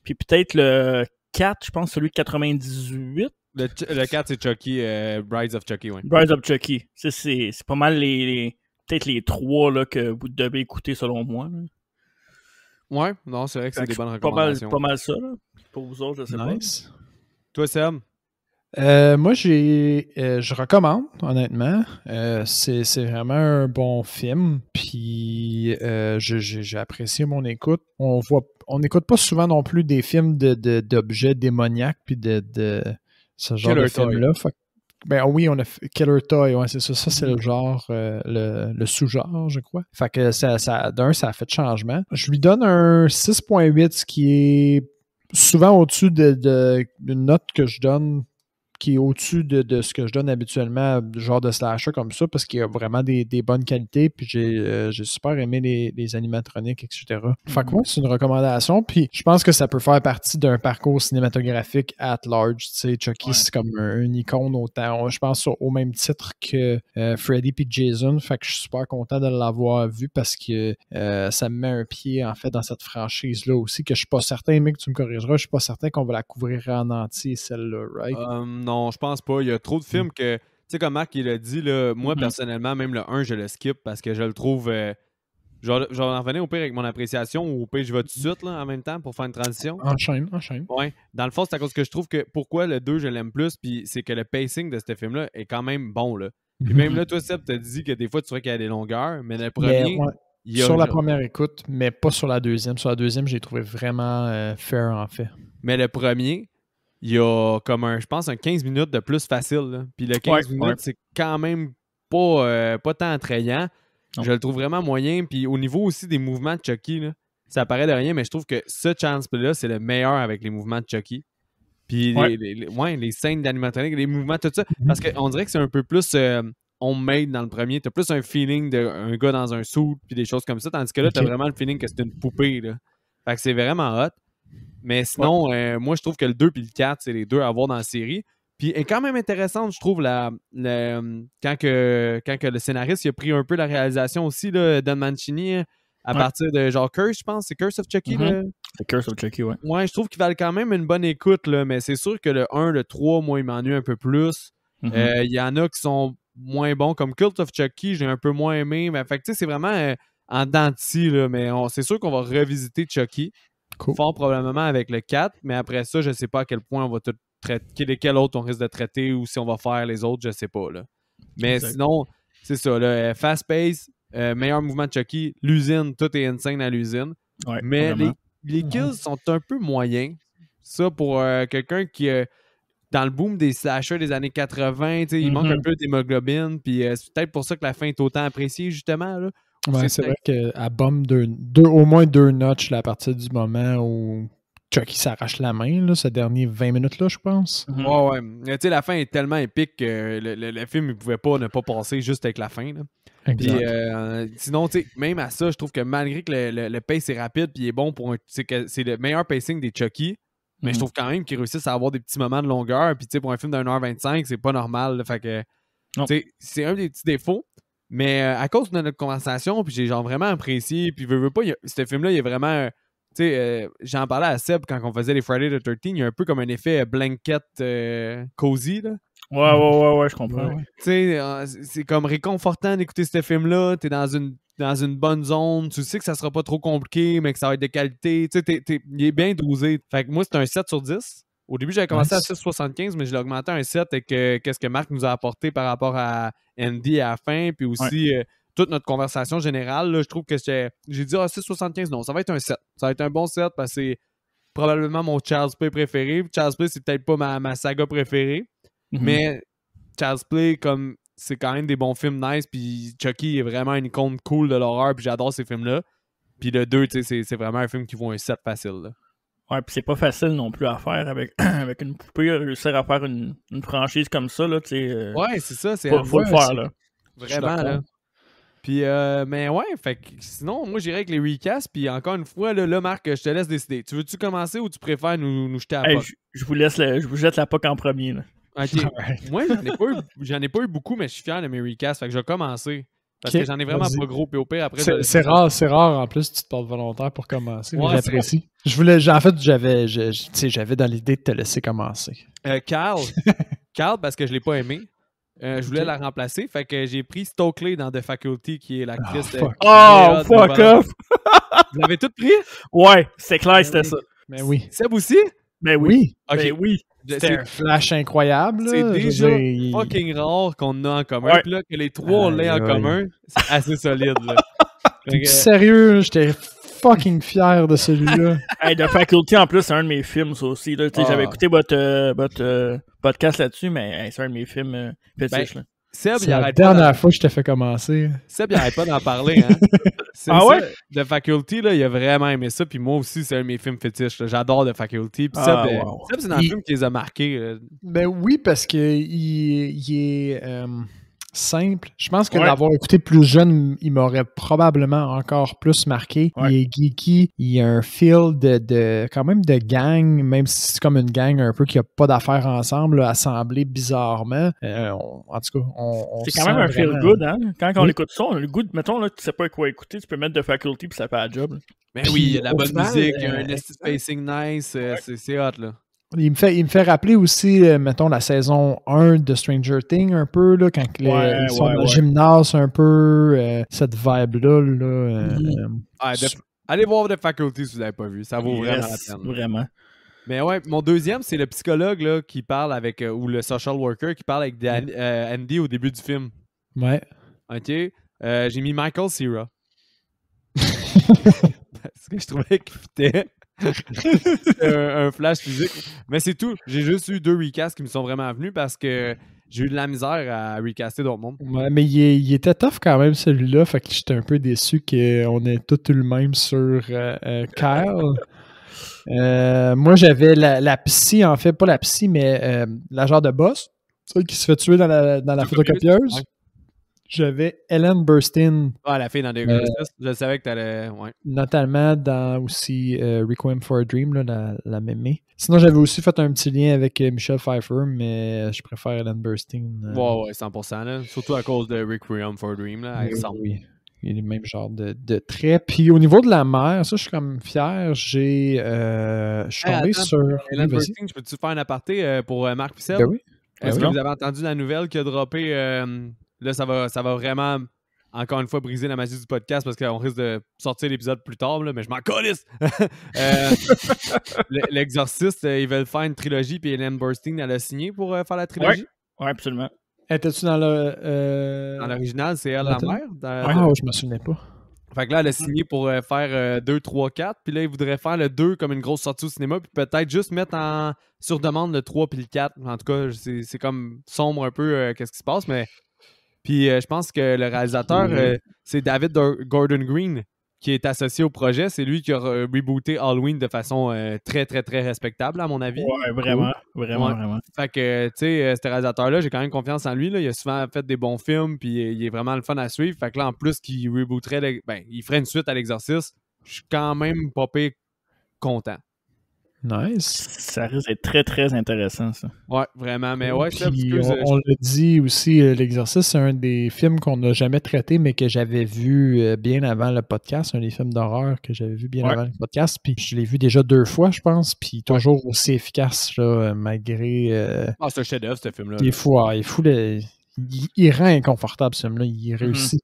puis peut-être le 4, je pense, celui de 98. Le 4, c'est Chucky, Brides of Chucky, ouais. Brides of Chucky. C'est pas mal peut-être les 3 là, que vous devez écouter selon moi. Là. Ouais, non, c'est vrai que c'est des bonnes Pas recommandations. mal ça. Là. Pour vous autres, je sais pas. Nice. Toi, Seb? Moi, je recommande, honnêtement. C'est vraiment un bon film. Puis, j'ai apprécié mon écoute. On n'écoute pas souvent non plus des films d'objets démoniaques puis de ce genre Killer de film-là. Ben oui, on a fait Killer Toy, ouais, c'est ça. Ça, c'est le genre, le sous-genre, je crois. Fait que ça a fait changement. Je lui donne un 6.8, ce qui est souvent au-dessus d'une note que je donne, qui est au-dessus de ce que je donne habituellement, genre de slasher comme ça, parce qu'il y a vraiment des bonnes qualités, puis j'ai super aimé les animatroniques, etc. Fait que moi, c'est une recommandation, puis je pense que ça peut faire partie d'un parcours cinématographique at large. Tu sais, Chucky, c'est comme une icône autant, je pense, au même titre que Freddy puis Jason, fait que je suis super content de l'avoir vu parce que ça me met un pied, en fait, dans cette franchise-là aussi, que je suis pas certain, mais que tu me corrigeras, je suis pas certain qu'on va la couvrir en entier, celle-là, right? Non, je pense pas. Il y a trop de films que, tu sais, comme Marc il a dit, là, moi, personnellement, même le 1, je le skip parce que je le trouve... je vais en revenir au pire avec mon appréciation ou au pire, je vais tout de suite là, en même temps pour faire une transition. Enchaîne. Ouais. Dans le fond, c'est à cause que je trouve que pourquoi le 2, je l'aime plus, puis c'est que le pacing de ce film-là est quand même bon, là. Puis même là, toi, Seb, t'as dit que des fois, tu trouvais qu'il y a des longueurs, mais le premier... Sur la première écoute, mais pas sur la deuxième. Sur la deuxième, j'ai trouvé vraiment fair, en fait. Mais le premier... Il y a comme je pense, un 15 minutes de plus facile. Là. Puis le 15 minutes, c'est quand même pas tant attrayant. Non. Je le trouve vraiment moyen. Puis au niveau aussi des mouvements de Chucky, là, ça paraît de rien, mais je trouve que ce Child's Play-là, c'est le meilleur avec les mouvements de Chucky. Puis les scènes d'animatronique, les mouvements, tout ça. Parce qu'on dirait que c'est un peu plus homemade dans le premier. T'as plus un feeling d'un gars dans un suit puis des choses comme ça. Tandis que là, t'as vraiment le feeling que c'est une poupée. Là. Fait que c'est vraiment hot. Mais sinon, moi, je trouve que le 2 et le 4, c'est les deux à voir dans la série. Puis, elle est quand même intéressante, je trouve, quand que le scénariste il a pris un peu la réalisation aussi, là, Don Mancini, à partir de genre Curse, je pense. C'est Curse of Chucky. C'est Curse of Chucky, ouais. Ouais, je trouve qu'il valent quand même une bonne écoute, là, mais c'est sûr que le 1, le 3, moi, il m'ennuie un peu plus. Il y en a qui sont moins bons, comme Cult of Chucky, j'ai un peu moins aimé. Mais fait que, tu sais, c'est vraiment en dents de scie, là, mais c'est sûr qu'on va revisiter Chucky. Cool. Fort probablement avec le 4, mais après ça, je sais pas à quel point on va tout traiter, lesquels autres on risque de traiter ou si on va faire les autres, je sais pas. Là. Mais sinon, c'est ça. Là, fast pace, meilleur mouvement de Chucky, l'usine, tout est insane à l'usine. Ouais, mais les kills sont un peu moyens. Ça, pour quelqu'un qui dans le boom des slashers des années 80, il manque un peu d'hémoglobine, puis c'est peut-être pour ça que la fin est autant appréciée, justement. Là. Ouais, c'est vrai qu'elle bombe au moins 2 notches là, à partir du moment où Chucky s'arrache la main, là, ces derniers 20 minutes-là, je pense. Ouais. Tu sais, la fin est tellement épique que le film ne pouvait pas ne pas passer juste avec la fin. Là. Puis, sinon, tu sais, même à ça, je trouve que malgré que le pace est rapide puis il est bon c'est le meilleur pacing des Chucky, mais je trouve quand même qu'ils réussissent à avoir des petits moments de longueur. Puis, tu sais, pour un film d'1h25, c'est pas normal. Là, fait que, tu sais, c'est un des petits défauts. Mais à cause de notre conversation, puis j'ai genre vraiment apprécié, puis veux pas, ce film-là, il est vraiment... Tu sais, j'en parlais à Seb quand on faisait les Friday the 13th, il y a un peu comme un effet blanket cozy, là. Ouais, je comprends. Ouais. Tu sais, c'est comme réconfortant d'écouter ce film-là. T'es dans une bonne zone. Tu sais que ça sera pas trop compliqué, mais que ça va être de qualité. Tu sais, il est bien dosé. Fait que moi, c'est un 7 sur 10. Au début, j'avais commencé Nice. à 6,75, mais je l'ai augmenté à un 7 avec qu'est-ce que Marc nous a apporté par rapport à Andy à la fin. Puis aussi, toute notre conversation générale, là, je trouve que j'ai dit 6,75. Non, ça va être un 7. Ça va être un bon 7 parce que c'est probablement mon Child's Play préféré. Child's Play, c'est peut-être pas ma saga préférée. Mais Child's Play, comme c'est quand même des bons films nice, puis Chucky est vraiment une icône cool de l'horreur, puis j'adore ces films-là. Puis le 2, tu sais, c'est vraiment un film qui vaut un 7 facile. Là. Ouais, puis c'est pas facile non plus à faire avec, avec une poupée, réussir à faire une franchise comme ça, là, tu sais. Ouais, c'est ça. C'est faut le faire, là. Vraiment, là. Puis, mais ouais, fait que sinon, moi, j'irais avec les recasts, puis encore une fois, là, Marc, je te laisse décider. Tu veux-tu commencer ou tu préfères nous jeter à la POC? Je vous jette la POC en premier, là. OK. Moi, j'en ai pas eu beaucoup, mais je suis fier de mes recasts, fait que je vais commencer. Parce que j'en ai vraiment pas gros, puis au pire, après... C'est rare, en plus, tu te portes volontaire pour commencer. Ouais, j'apprécie. En fait, j'avais dans l'idée de te laisser commencer. Carl, parce que je l'ai pas aimé, je voulais la remplacer, fait que j'ai pris Stokely dans The Faculty, qui est l'actrice... fuck off! Vous l'avez tout pris? Ouais, c'est clair, c'était ça. Mais oui. Seb aussi? Ben oui. Okay. Ben oui. C'était un flash incroyable. C'est déjà fucking rare qu'on a en commun. Puis là, que les trois l'aient en commun, c'est assez solide. Là. Sérieux, j'étais fucking fier de celui-là. Hey, The Faculty, en plus, c'est un de mes films, ça aussi. Là. J'avais écouté votre podcast là-dessus, mais c'est un de mes films fétiches. Là. Seb, c'est la dernière fois que je t'ai fait commencer. Seb, il n'arrête pas d'en parler. Hein? Ouais? The Faculty, là, il a vraiment aimé ça. Puis moi aussi, c'est un de mes films fétiches. Là. J'adore The Faculty. Puis Seb, c'est dans le film qui les a marqués. Ben oui, parce qu'il est simple. Je pense que l'avoir écouté plus jeune, il m'aurait probablement encore plus marqué. Ouais. Il est geeky. Il a un feel de quand même de gang, même si c'est comme une gang un peu qui n'a pas d'affaires ensemble, là, assemblée bizarrement. En tout cas, on c'est quand même un feel good, hein? Quand on écoute ça, on a le goût de, mettons, là, tu sais pas quoi écouter, tu peux mettre The Faculty puis ça fait la job. Là. Ben oui, il y a de la bonne musique, il y a un spacing nice, c'est hot, là. Il me fait rappeler aussi, mettons, la saison 1 de Stranger Things, un peu, là, quand ils sont dans le gymnase, un peu, cette vibe-là. Allez voir The Faculty si vous l'avez pas vu, ça vaut vraiment la peine. Vraiment. Mais ouais, mon deuxième, c'est le psychologue là, qui parle avec, ou le social worker qui parle avec Andy au début du film. Ouais. OK. J'ai mis Michael Cera. Parce que je trouvais qu'il fitait. un flash physique. Mais c'est tout. J'ai juste eu 2 recasts qui me sont vraiment venus parce que j'ai eu de la misère à recaster d'autres mondes. Ouais, mais il était tough quand même celui-là. Fait que j'étais un peu déçu qu'on ait tous eu le même sur Kyle. Moi j'avais la psy, en fait, pas la psy, mais la genre de boss, celle qui se fait tuer dans la photocopieuse. Ouais. J'avais Ellen Burstyn. Ah, la fille dans The Exorcist. Je savais que t'allais... Ouais. Notamment dans aussi Requiem for a Dream, là, la mémé. Sinon, j'avais aussi fait un petit lien avec Michelle Pfeiffer, mais je préfère Ellen Burstyn. Ouais, 100%. Là. Surtout à cause de Requiem for a Dream. Là, oui. Il y a les mêmes genres de traits. Puis au niveau de la mère, ça, je suis comme fier. Je suis tombé sur... Ellen Burstyn, je peux-tu faire un aparté pour Marc Pissel? Ben oui. Est-ce que vous avez entendu la nouvelle qui a droppé... Là, ça va vraiment, encore une fois, briser la magie du podcast parce qu'on risque de sortir l'épisode plus tard, là, mais je m'en calisse! L'Exorciste, ils veulent faire une trilogie, puis Ellen Burstyn, elle a signé pour faire la trilogie. Oui, absolument. Étais-tu dans le... Dans l'original, c'est elle la mère? Je me souvenais pas. Fait que là, elle a signé pour faire 2, 3, 4, puis là, ils voudraient faire le 2 comme une grosse sortie au cinéma, puis peut-être juste mettre sur demande le 3 puis le 4. En tout cas, c'est comme sombre un peu qu'est-ce qui se passe, mais... Puis je pense que le réalisateur, c'est David Gordon Green qui est associé au projet. C'est lui qui a rebooté Halloween de façon très, très, très respectable, à mon avis. Ouais, vraiment. Vraiment. Fait que, tu sais, ce réalisateur-là, j'ai quand même confiance en lui. Là. Il a souvent fait des bons films, puis il est vraiment le fun à suivre. Fait que là, en plus qu'il rebooterait, il ferait une suite à l'Exorciste, je suis quand même pas pire content. Nice. Ça risque d'être très, très intéressant, ça. Ouais, vraiment. Mais ouais, Puis excuse, on l'a dit aussi, L'Exorciste, c'est un des films qu'on n'a jamais traité, mais que j'avais vu bien avant le podcast. Un des films d'horreur que j'avais vu bien avant le podcast. Puis je l'ai vu déjà 2 fois, je pense. Puis toujours aussi efficace, là, malgré. c'est un chef-d'œuvre, ce film-là. Des fois, il rend inconfortable, ce film-là. Il réussit.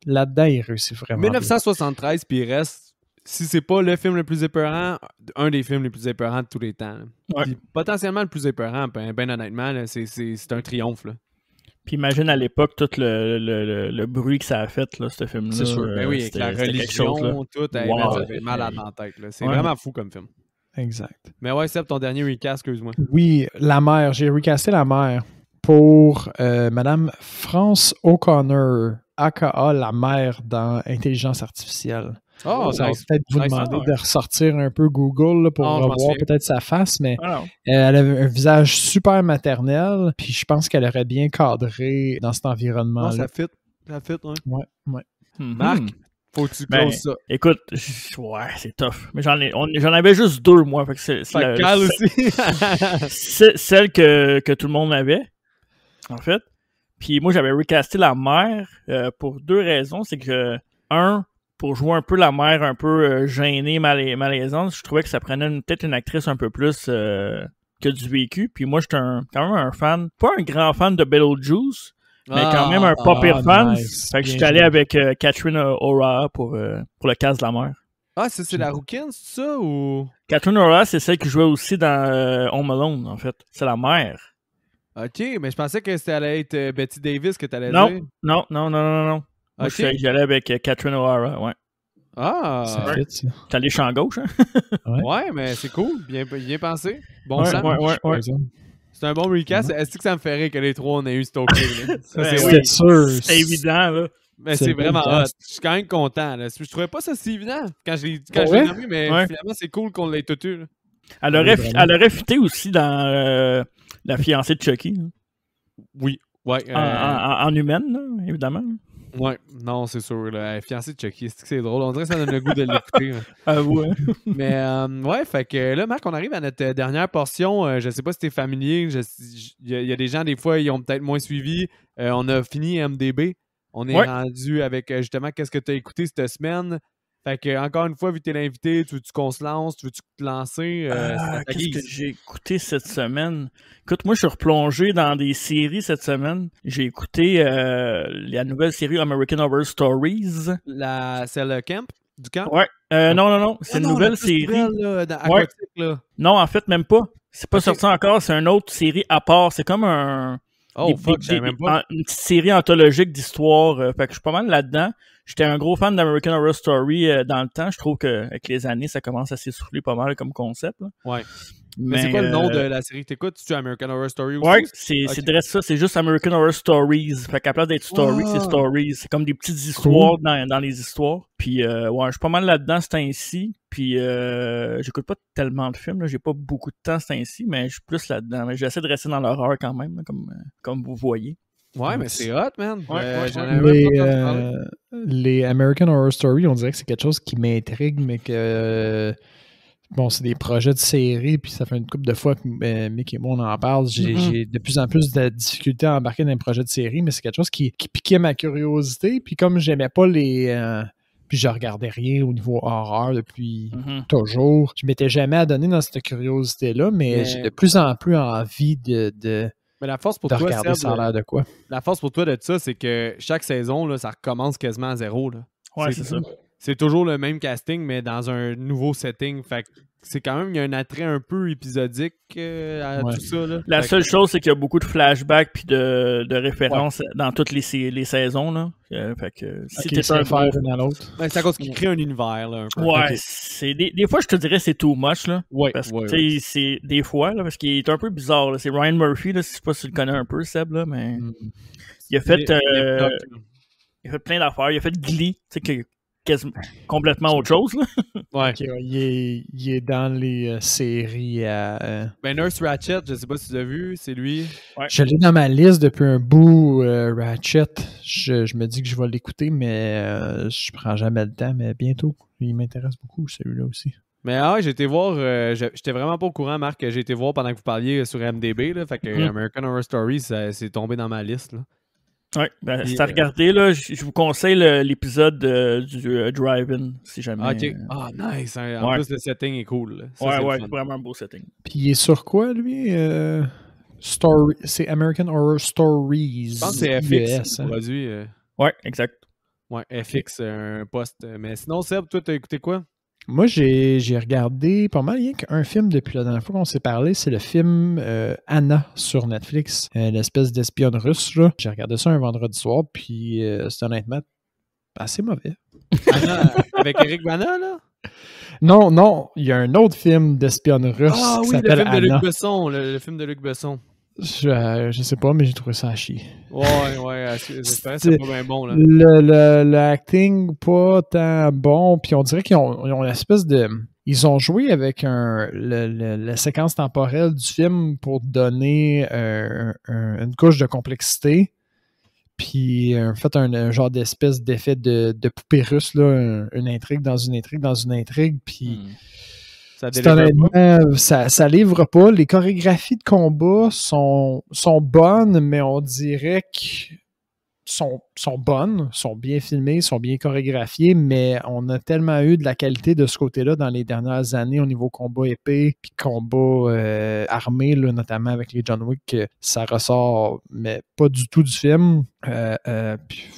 Là-dedans, il réussit vraiment. 1973, puis il reste. Si c'est pas le film le plus épeurant, un des films les plus épeurants de tous les temps. Puis potentiellement le plus épeurant, ben honnêtement, là, c'est un triomphe. Là. Puis imagine à l'époque tout le bruit que ça a fait, là, ce film-là. C'est sûr. Ben oui, avec la religion, tout, ça fait malade dans la tête. Là. C'est vraiment fou comme film. Exact. Mais ouais, Seb, ton dernier recast, excuse-moi. Oui, la mère. J'ai recasté la mère pour Madame France O'Connor, aka la mère dans Intelligence artificielle. Oh, ça va peut-être vous demander de ressortir un peu Google là, pour revoir peut-être sa face, mais elle avait un visage super maternel, puis je pense qu'elle aurait bien cadré dans cet environnement-là. Ça fit, ouais. Ouais. Marc, faut que tu closes ça. Écoute, c'est tough. Mais j'en avais juste 2, moi. Fait que c'est aussi. c'est celle que tout le monde avait, en fait. Puis moi, j'avais recasté la mère pour 2 raisons. C'est que, pour jouer un peu la mère un peu gênée, malaisante, je trouvais que ça prenait peut-être une actrice un peu plus que du vécu. Puis moi, j'étais quand même un fan, pas un grand fan de Beetlejuice, mais quand même un pas pire fan. Nice. Fait que je suis allé avec Catherine O'Hara pour le cast de la mère. Ah, c'est la rouquine, c'est ça, ou... Catherine O'Hara, c'est celle qui jouait aussi dans Home Alone, en fait. C'est la mère. OK, mais je pensais que c'était allait être Betty Davis que t'allais dire. Non. Moi, j'allais avec Catherine O'Hara, ouais. Ah! Ça fit, ça. T'as les champs gauche, hein? Ouais, mais c'est cool. Bien pensé. Bon sang. Ouais. C'est un bon recast. Est-ce que ça me ferait que les 3 on ait eu Stokely? C'est sûr. C'est évident, là. Mais c'est vraiment hot. Je suis quand même content. Là. Je trouvais pas ça si évident quand je l'ai nommé, mais finalement, c'est cool qu'on l'ait tout eu. Là. Elle aurait fité aussi dans La fiancée de Chucky. Hein. Oui. Ouais, en humaine, là, évidemment. Ouais, non, c'est sûr. La fiancée de Chucky, c'est drôle. On dirait que ça donne le goût de l'écouter. Ouais. Mais ouais, fait que là, Marc, on arrive à notre dernière portion. Je sais pas si t'es familier. Il y a des gens, des fois, ils ont peut-être moins suivi. On a fini MDB. On est rendu avec justement qu'est-ce que tu as écouté cette semaine. Fait que, encore une fois, vu que t'es l'invité, tu veux-tu qu'on se lance? Tu veux-tu te lancer? Qu'est-ce que j'ai écouté cette semaine? Écoute, moi, je suis replongé dans des séries cette semaine. J'ai écouté la nouvelle série American Horror Stories. C'est le camp? Du camp? Ouais. Non. C'est une nouvelle série. Aquatique, là. Non, en fait, même pas. C'est pas sorti encore. C'est une autre série à part. C'est comme un... Oh, fuck, je savais même pas. Une petite série anthologique d'histoire. Fait que je suis pas mal là-dedans. J'étais un gros fan d'American Horror Story dans le temps. Je trouve qu'avec les années, ça commence à s'essouffler pas mal comme concept. Là. Ouais. Mais c'est quoi le nom de la série que t'écoutes? C'est-tu American Horror Story aussi? Ouais, c'est direct ça. C'est juste American Horror Stories. Fait qu'à la place d'être Story, c'est Stories. C'est comme des petites histoires dans les histoires. Puis, je suis pas mal là-dedans ce temps-ci. Puis, j'écoute pas tellement de films. Là. J'ai pas beaucoup de temps ce temps-ci, mais je suis plus là-dedans. Mais j'essaie de rester dans l'horreur quand même, là, comme vous voyez. Ouais, mais c'est hot, man. Les American Horror Story, on dirait que c'est quelque chose qui m'intrigue, mais que... Bon, c'est des projets de série, puis ça fait une couple de fois que Mick et moi, on en parle. J'ai de plus en plus de difficultés à embarquer dans un projet de série, mais c'est quelque chose qui piquait ma curiosité. Puis comme j'aimais pas puis je regardais rien au niveau horreur depuis toujours, je m'étais jamais adonné dans cette curiosité-là, mais j'ai de plus en plus envie de mais la force pour toi, regarder Seb, ça a l'air de quoi. La force pour toi de ça, c'est que chaque saison, là, ça recommence quasiment à zéro. Là. Ouais, c'est ça. C'est toujours le même casting, mais dans un nouveau setting. Fait que c'est quand même, il y a un attrait un peu épisodique à tout ça. Là. La seule chose, c'est qu'il y a beaucoup de flashbacks puis de références dans toutes les saisons. Là. Fait que si t'es un faire une à l'autre. C'est à cause qu'il crée un univers. Là, un peu. Ouais, c'est des fois, je te dirais c'est too much. Là, parce que c'est des fois, là, parce qu'il est un peu bizarre. Là. C'est Ryan Murphy, là, je sais pas si tu le connais un peu, Seb, là, mais il a fait plein d'affaires. Il a fait Glee, tu sais, complètement autre chose. Là. Ouais. Okay, il est dans les séries à... Ben Nurse Ratched, je sais pas si tu l'as vu, c'est lui. Ouais. Je l'ai dans ma liste depuis un bout, Ratched. Je me dis que je vais l'écouter, mais je prends jamais le temps, mais bientôt. Il m'intéresse beaucoup, celui-là aussi. Mais j'ai été voir, j'étais vraiment pas au courant, Marc, que j'ai été voir pendant que vous parliez sur MDB, là, fait que American Horror Story, c'est tombé dans ma liste, là. Ouais, c'est à regarder, là, je vous conseille l'épisode du Drive-In, si jamais. Ok. Nice. Hein. En plus, le setting est cool. Là. Ça, ouais, vraiment un beau setting. Puis il est sur quoi, lui? Story... C'est American Horror Stories. Je pense que c'est FX qui produit. Ouais, exact. Ouais, FX, un poste. Mais sinon, Seb, toi, t'as écouté quoi? Moi, j'ai regardé pas mal rien qu'un film depuis la dernière fois qu'on s'est parlé. C'est le film Anna sur Netflix. L'espèce d'espionne russe. Là. J'ai regardé ça un vendredi soir, puis c'est honnêtement assez mauvais. Anna, avec Eric Bana, là? Non, il y a un autre film d'espionne russe qui oui, s'appelle le film Anna. de Luc Besson. Le film de Luc Besson. Je sais pas, mais j'ai trouvé ça à chier. Ouais, c'est pas bien bon, là. Le acting, pas tant bon, puis on dirait qu'ils ont une espèce de... Ils ont joué avec la séquence temporelle du film pour donner une couche de complexité, puis fait un genre d'espèce d'effet de poupée russe, là, une intrigue dans une intrigue dans une intrigue, puis... Ça livre pas. Les chorégraphies de combat sont bonnes, mais on dirait que sont bonnes, sont bien filmées, sont bien chorégraphiées, mais on a tellement eu de la qualité de ce côté-là dans les dernières années au niveau combat épée puis combat armé, là, notamment avec les John Wick, que ça ressort, mais pas du tout du film. Puis,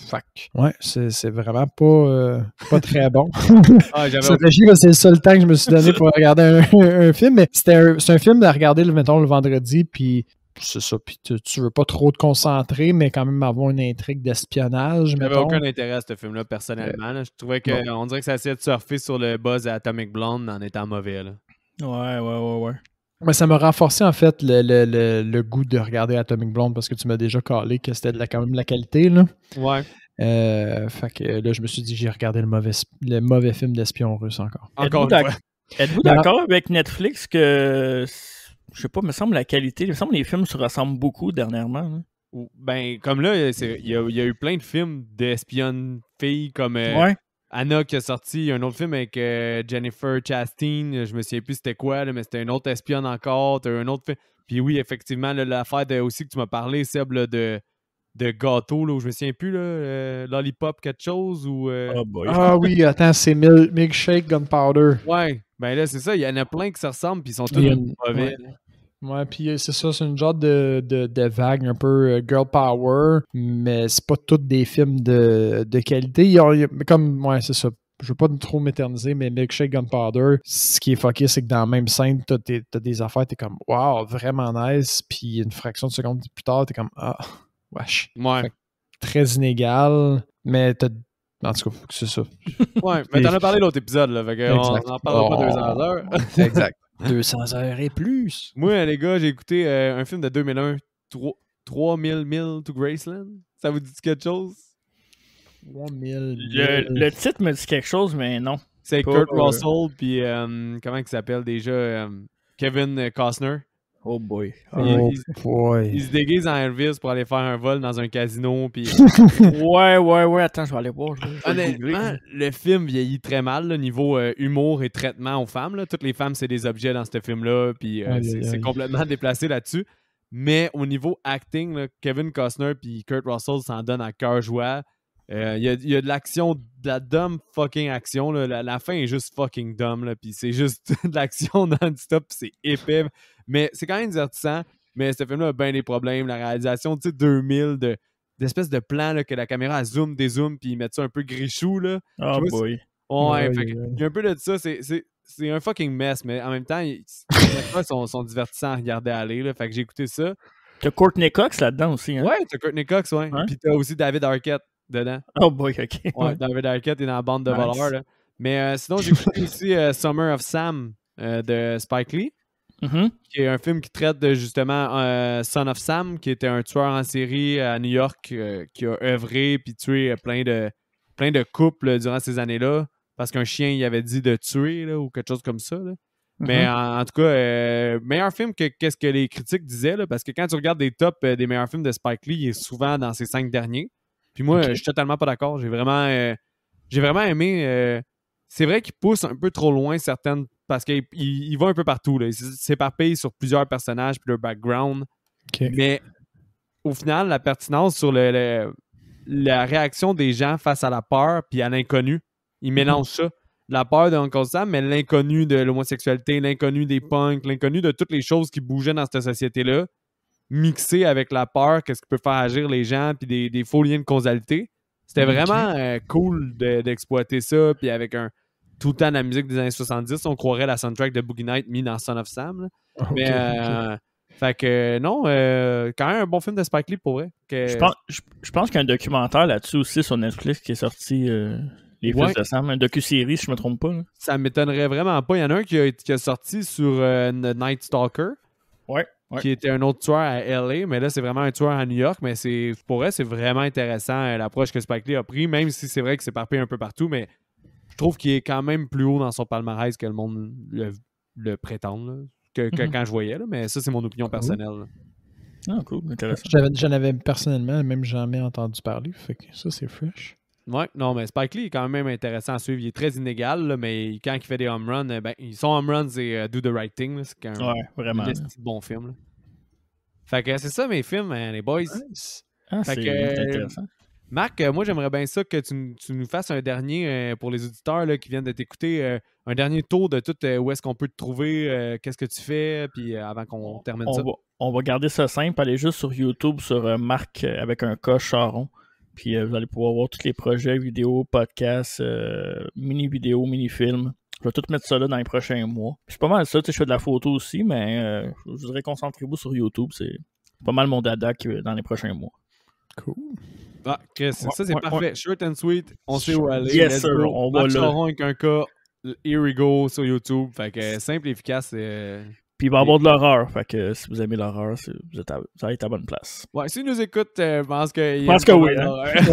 ouais, c'est vraiment pas très bon. C'est le seul temps que je me suis donné pour regarder un film, mais c'est un film à regarder, mettons, le vendredi, puis c'est ça, puis tu veux pas trop te concentrer, mais quand même avoir une intrigue d'espionnage. J'avais aucun intérêt à ce film-là, personnellement. Là. Je trouvais qu'on dirait que ça essayait de surfer sur le buzz à Atomic Blonde en étant mauvais. Là. Ouais. Mais ça m'a renforcé, en fait, le goût de regarder Atomic Blonde parce que tu m'as déjà calé que c'était quand même de la qualité, là. Ouais. Fait que là, je me suis dit, j'ai regardé le mauvais film d'espion russe encore. Êtes-vous d'accord avec Netflix que... Je sais pas, me semble la qualité, il me semble que les films se ressemblent beaucoup dernièrement. Hein. Ben, comme là, il y a eu plein de films d'espionnes filles comme Anna qui a sorti. Il y a un autre film avec Jennifer Chastain. Je me souviens plus c'était quoi, là, mais c'était une autre espionne encore. T'as un autre film. Puis oui, effectivement, là, l'affaire aussi que tu m'as parlé, Seb, là, de gâteau, là, où je me souviens plus, là, Lollipop quelque chose ou... Ah oui, attends, c'est Milkshake Gunpowder. Ouais, ben là, c'est ça, il y en a plein qui se ressemblent, puis ils sont tous mauvais. Ouais, puis c'est ça, c'est une genre de vague un peu girl power, mais c'est pas tous des films de qualité. C'est ça. Je veux pas trop m'éterniser, mais Milkshake Gunpowder, ce qui est fucké, c'est que dans la même scène, t'as des affaires, t'es comme wow, vraiment nice, puis une fraction de seconde plus tard, t'es comme wesh. Ouais. Très inégal, mais en tout cas, c'est ça. Ouais, mais t'en as parlé l'autre épisode, là, fait qu'on en parlera pas 200 heures. Exact. 200 heures et plus. Moi, les gars, j'ai écouté un film de 2001, 3000 Milles to Graceland. Ça vous dit quelque chose? 3000 le titre me dit quelque chose, mais non. C'est Kurt Russell, puis comment il s'appelle déjà? Kevin Costner. Oh boy. Il se déguise en Elvis pour aller faire un vol dans un casino. Puis... ouais. Attends, je vais aller voir. Honnêtement, le film vieillit très mal, là, niveau humour et traitement aux femmes. Là. Toutes les femmes, c'est des objets dans ce film-là. Puis c'est complètement déplacé là-dessus. Mais au niveau acting, là, Kevin Costner et Kurt Russell s'en donnent à cœur joie. Il y a de l'action, de la dumb fucking action. Là. La fin est juste fucking dumb. Là, puis c'est juste de l'action non-stop. C'est épais. Mais c'est quand même divertissant. Mais ce film-là a bien des problèmes. La réalisation, tu sais, 2000 d'espèces de plans là, que la caméra zoom, dézoome, puis ils mettent ça un peu grichou. Là. Oh boy. Il y a un peu de ça. C'est un fucking mess. Mais en même temps, les sont divertissants à regarder aller. Là, fait que j'ai écouté ça. T'as Courtney Cox là-dedans aussi. Hein? Ouais, t'as Courtney Cox, ouais. Puis t'as aussi David Arquette dedans. Oh boy, ok. Ouais, David Arquette est dans la bande de voleurs. Là. Mais sinon, j'ai écouté aussi Summer of Sam de Spike Lee. Qui est un film qui traite de justement Son of Sam, qui était un tueur en série à New York qui a œuvré puis tué plein de couples durant ces années-là parce qu'un chien il avait dit de tuer là, ou quelque chose comme ça. Là. Mais en tout cas, meilleur film que qu'est-ce que les critiques disaient, là, parce que quand tu regardes des tops des meilleurs films de Spike Lee, il est souvent dans ces 5 derniers. Puis moi, je suis totalement pas d'accord. J'ai vraiment aimé. C'est vrai qu'il pousse un peu trop loin certaines parce qu'il va un peu partout. Là. Il s'éparpille sur plusieurs personnages puis leur background. Ok. Mais au final, la pertinence sur la réaction des gens face à la peur puis à l'inconnu, il mélange ça. La peur de Uncle Sam, mais l'inconnu de l'homosexualité, l'inconnu des punks, l'inconnu de toutes les choses qui bougeaient dans cette société-là, mixé avec la peur, qu'est-ce qui peut faire agir les gens, puis des faux liens de causalité. C'était vraiment cool d'exploiter ça, puis avec tout le temps la musique des années 70, on croirait la soundtrack de Boogie Night mis dans Son of Sam. Là. Mais fait que non, quand même un bon film de Spike Lee pour vrai. Je pense qu'il y a un documentaire là-dessus aussi sur Netflix qui est sorti, Les Fils de Sam, un docu-série si je me trompe pas. Là. Ça m'étonnerait vraiment pas. Il y en a un qui a sorti sur Night Stalker. Ouais. Qui était un autre tueur à LA, mais là, c'est vraiment un tueur à New York. Mais pour elle, c'est vraiment intéressant l'approche que Spike Lee a pris, même si c'est vrai que c'est éparpillé un peu partout, mais je trouve qu'il est quand même plus haut dans son palmarès que le monde le prétend, là, que quand je voyais. Là, mais ça, c'est mon opinion personnelle. Là. Ah, cool, intéressant. J'en avais personnellement même jamais entendu parler, fait que ça, c'est fresh. Ouais, non, mais Spike Lee est quand même intéressant à suivre. Il est très inégal, là, mais quand il fait des home runs, son home run, c'est Do the Right Thing. Là, c'est vraiment. Un bon film. Là. Fait que c'est ça mes films, les boys. Nice. C'est intéressant. Marc, moi j'aimerais bien ça que tu nous fasses un dernier pour les auditeurs là, qui viennent de t'écouter, un dernier tour de tout où est-ce qu'on peut te trouver, qu'est-ce que tu fais, puis avant qu'on termine ça. On va garder ça simple, allez juste sur YouTube sur Marc avec un K Charon, puis vous allez pouvoir voir tous les projets, vidéos, podcasts, mini-vidéos, mini-films. Je vais tout mettre ça là dans les prochains mois. Puis c'est pas mal ça, je fais de la photo aussi, mais je vous dirais concentrez-vous sur YouTube, c'est pas mal mon dada dans les prochains mois. Cool. Ah, Chris, ça c'est parfait. Short and sweet, on sait où aller. Yes, sir, on va là. Avec un cas, here we go sur YouTube. Fait que simple et efficace. Puis il va y avoir de l'horreur. Fait que si vous aimez l'horreur, vous allez être à la bonne place. Ouais, s'ils nous écoutent, je pense que oui.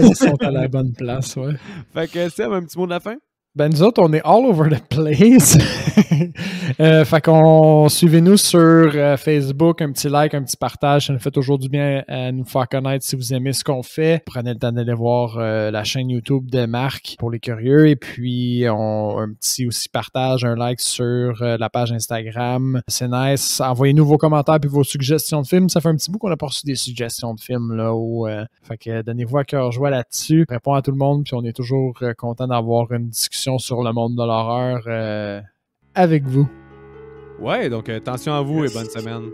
Ils sont à la bonne place, ouais. Fait que Sam, un petit mot de la fin? Ben nous autres, on est all over the place. Fait qu'on suivez-nous sur Facebook, un petit like, un petit partage, ça nous fait toujours du bien à nous faire connaître si vous aimez ce qu'on fait. Prenez le temps d'aller voir la chaîne YouTube de Marc pour les curieux et puis un petit aussi partage, un like sur la page Instagram. C'est nice. Envoyez-nous vos commentaires puis vos suggestions de films. Ça fait un petit bout qu'on n'a pas reçu des suggestions de films là. Fait que donnez-vous à cœur joie là-dessus. Répond à tout le monde puis on est toujours content d'avoir une discussion sur le monde de l'horreur avec vous. Ouais, donc attention à vous et bonne semaine.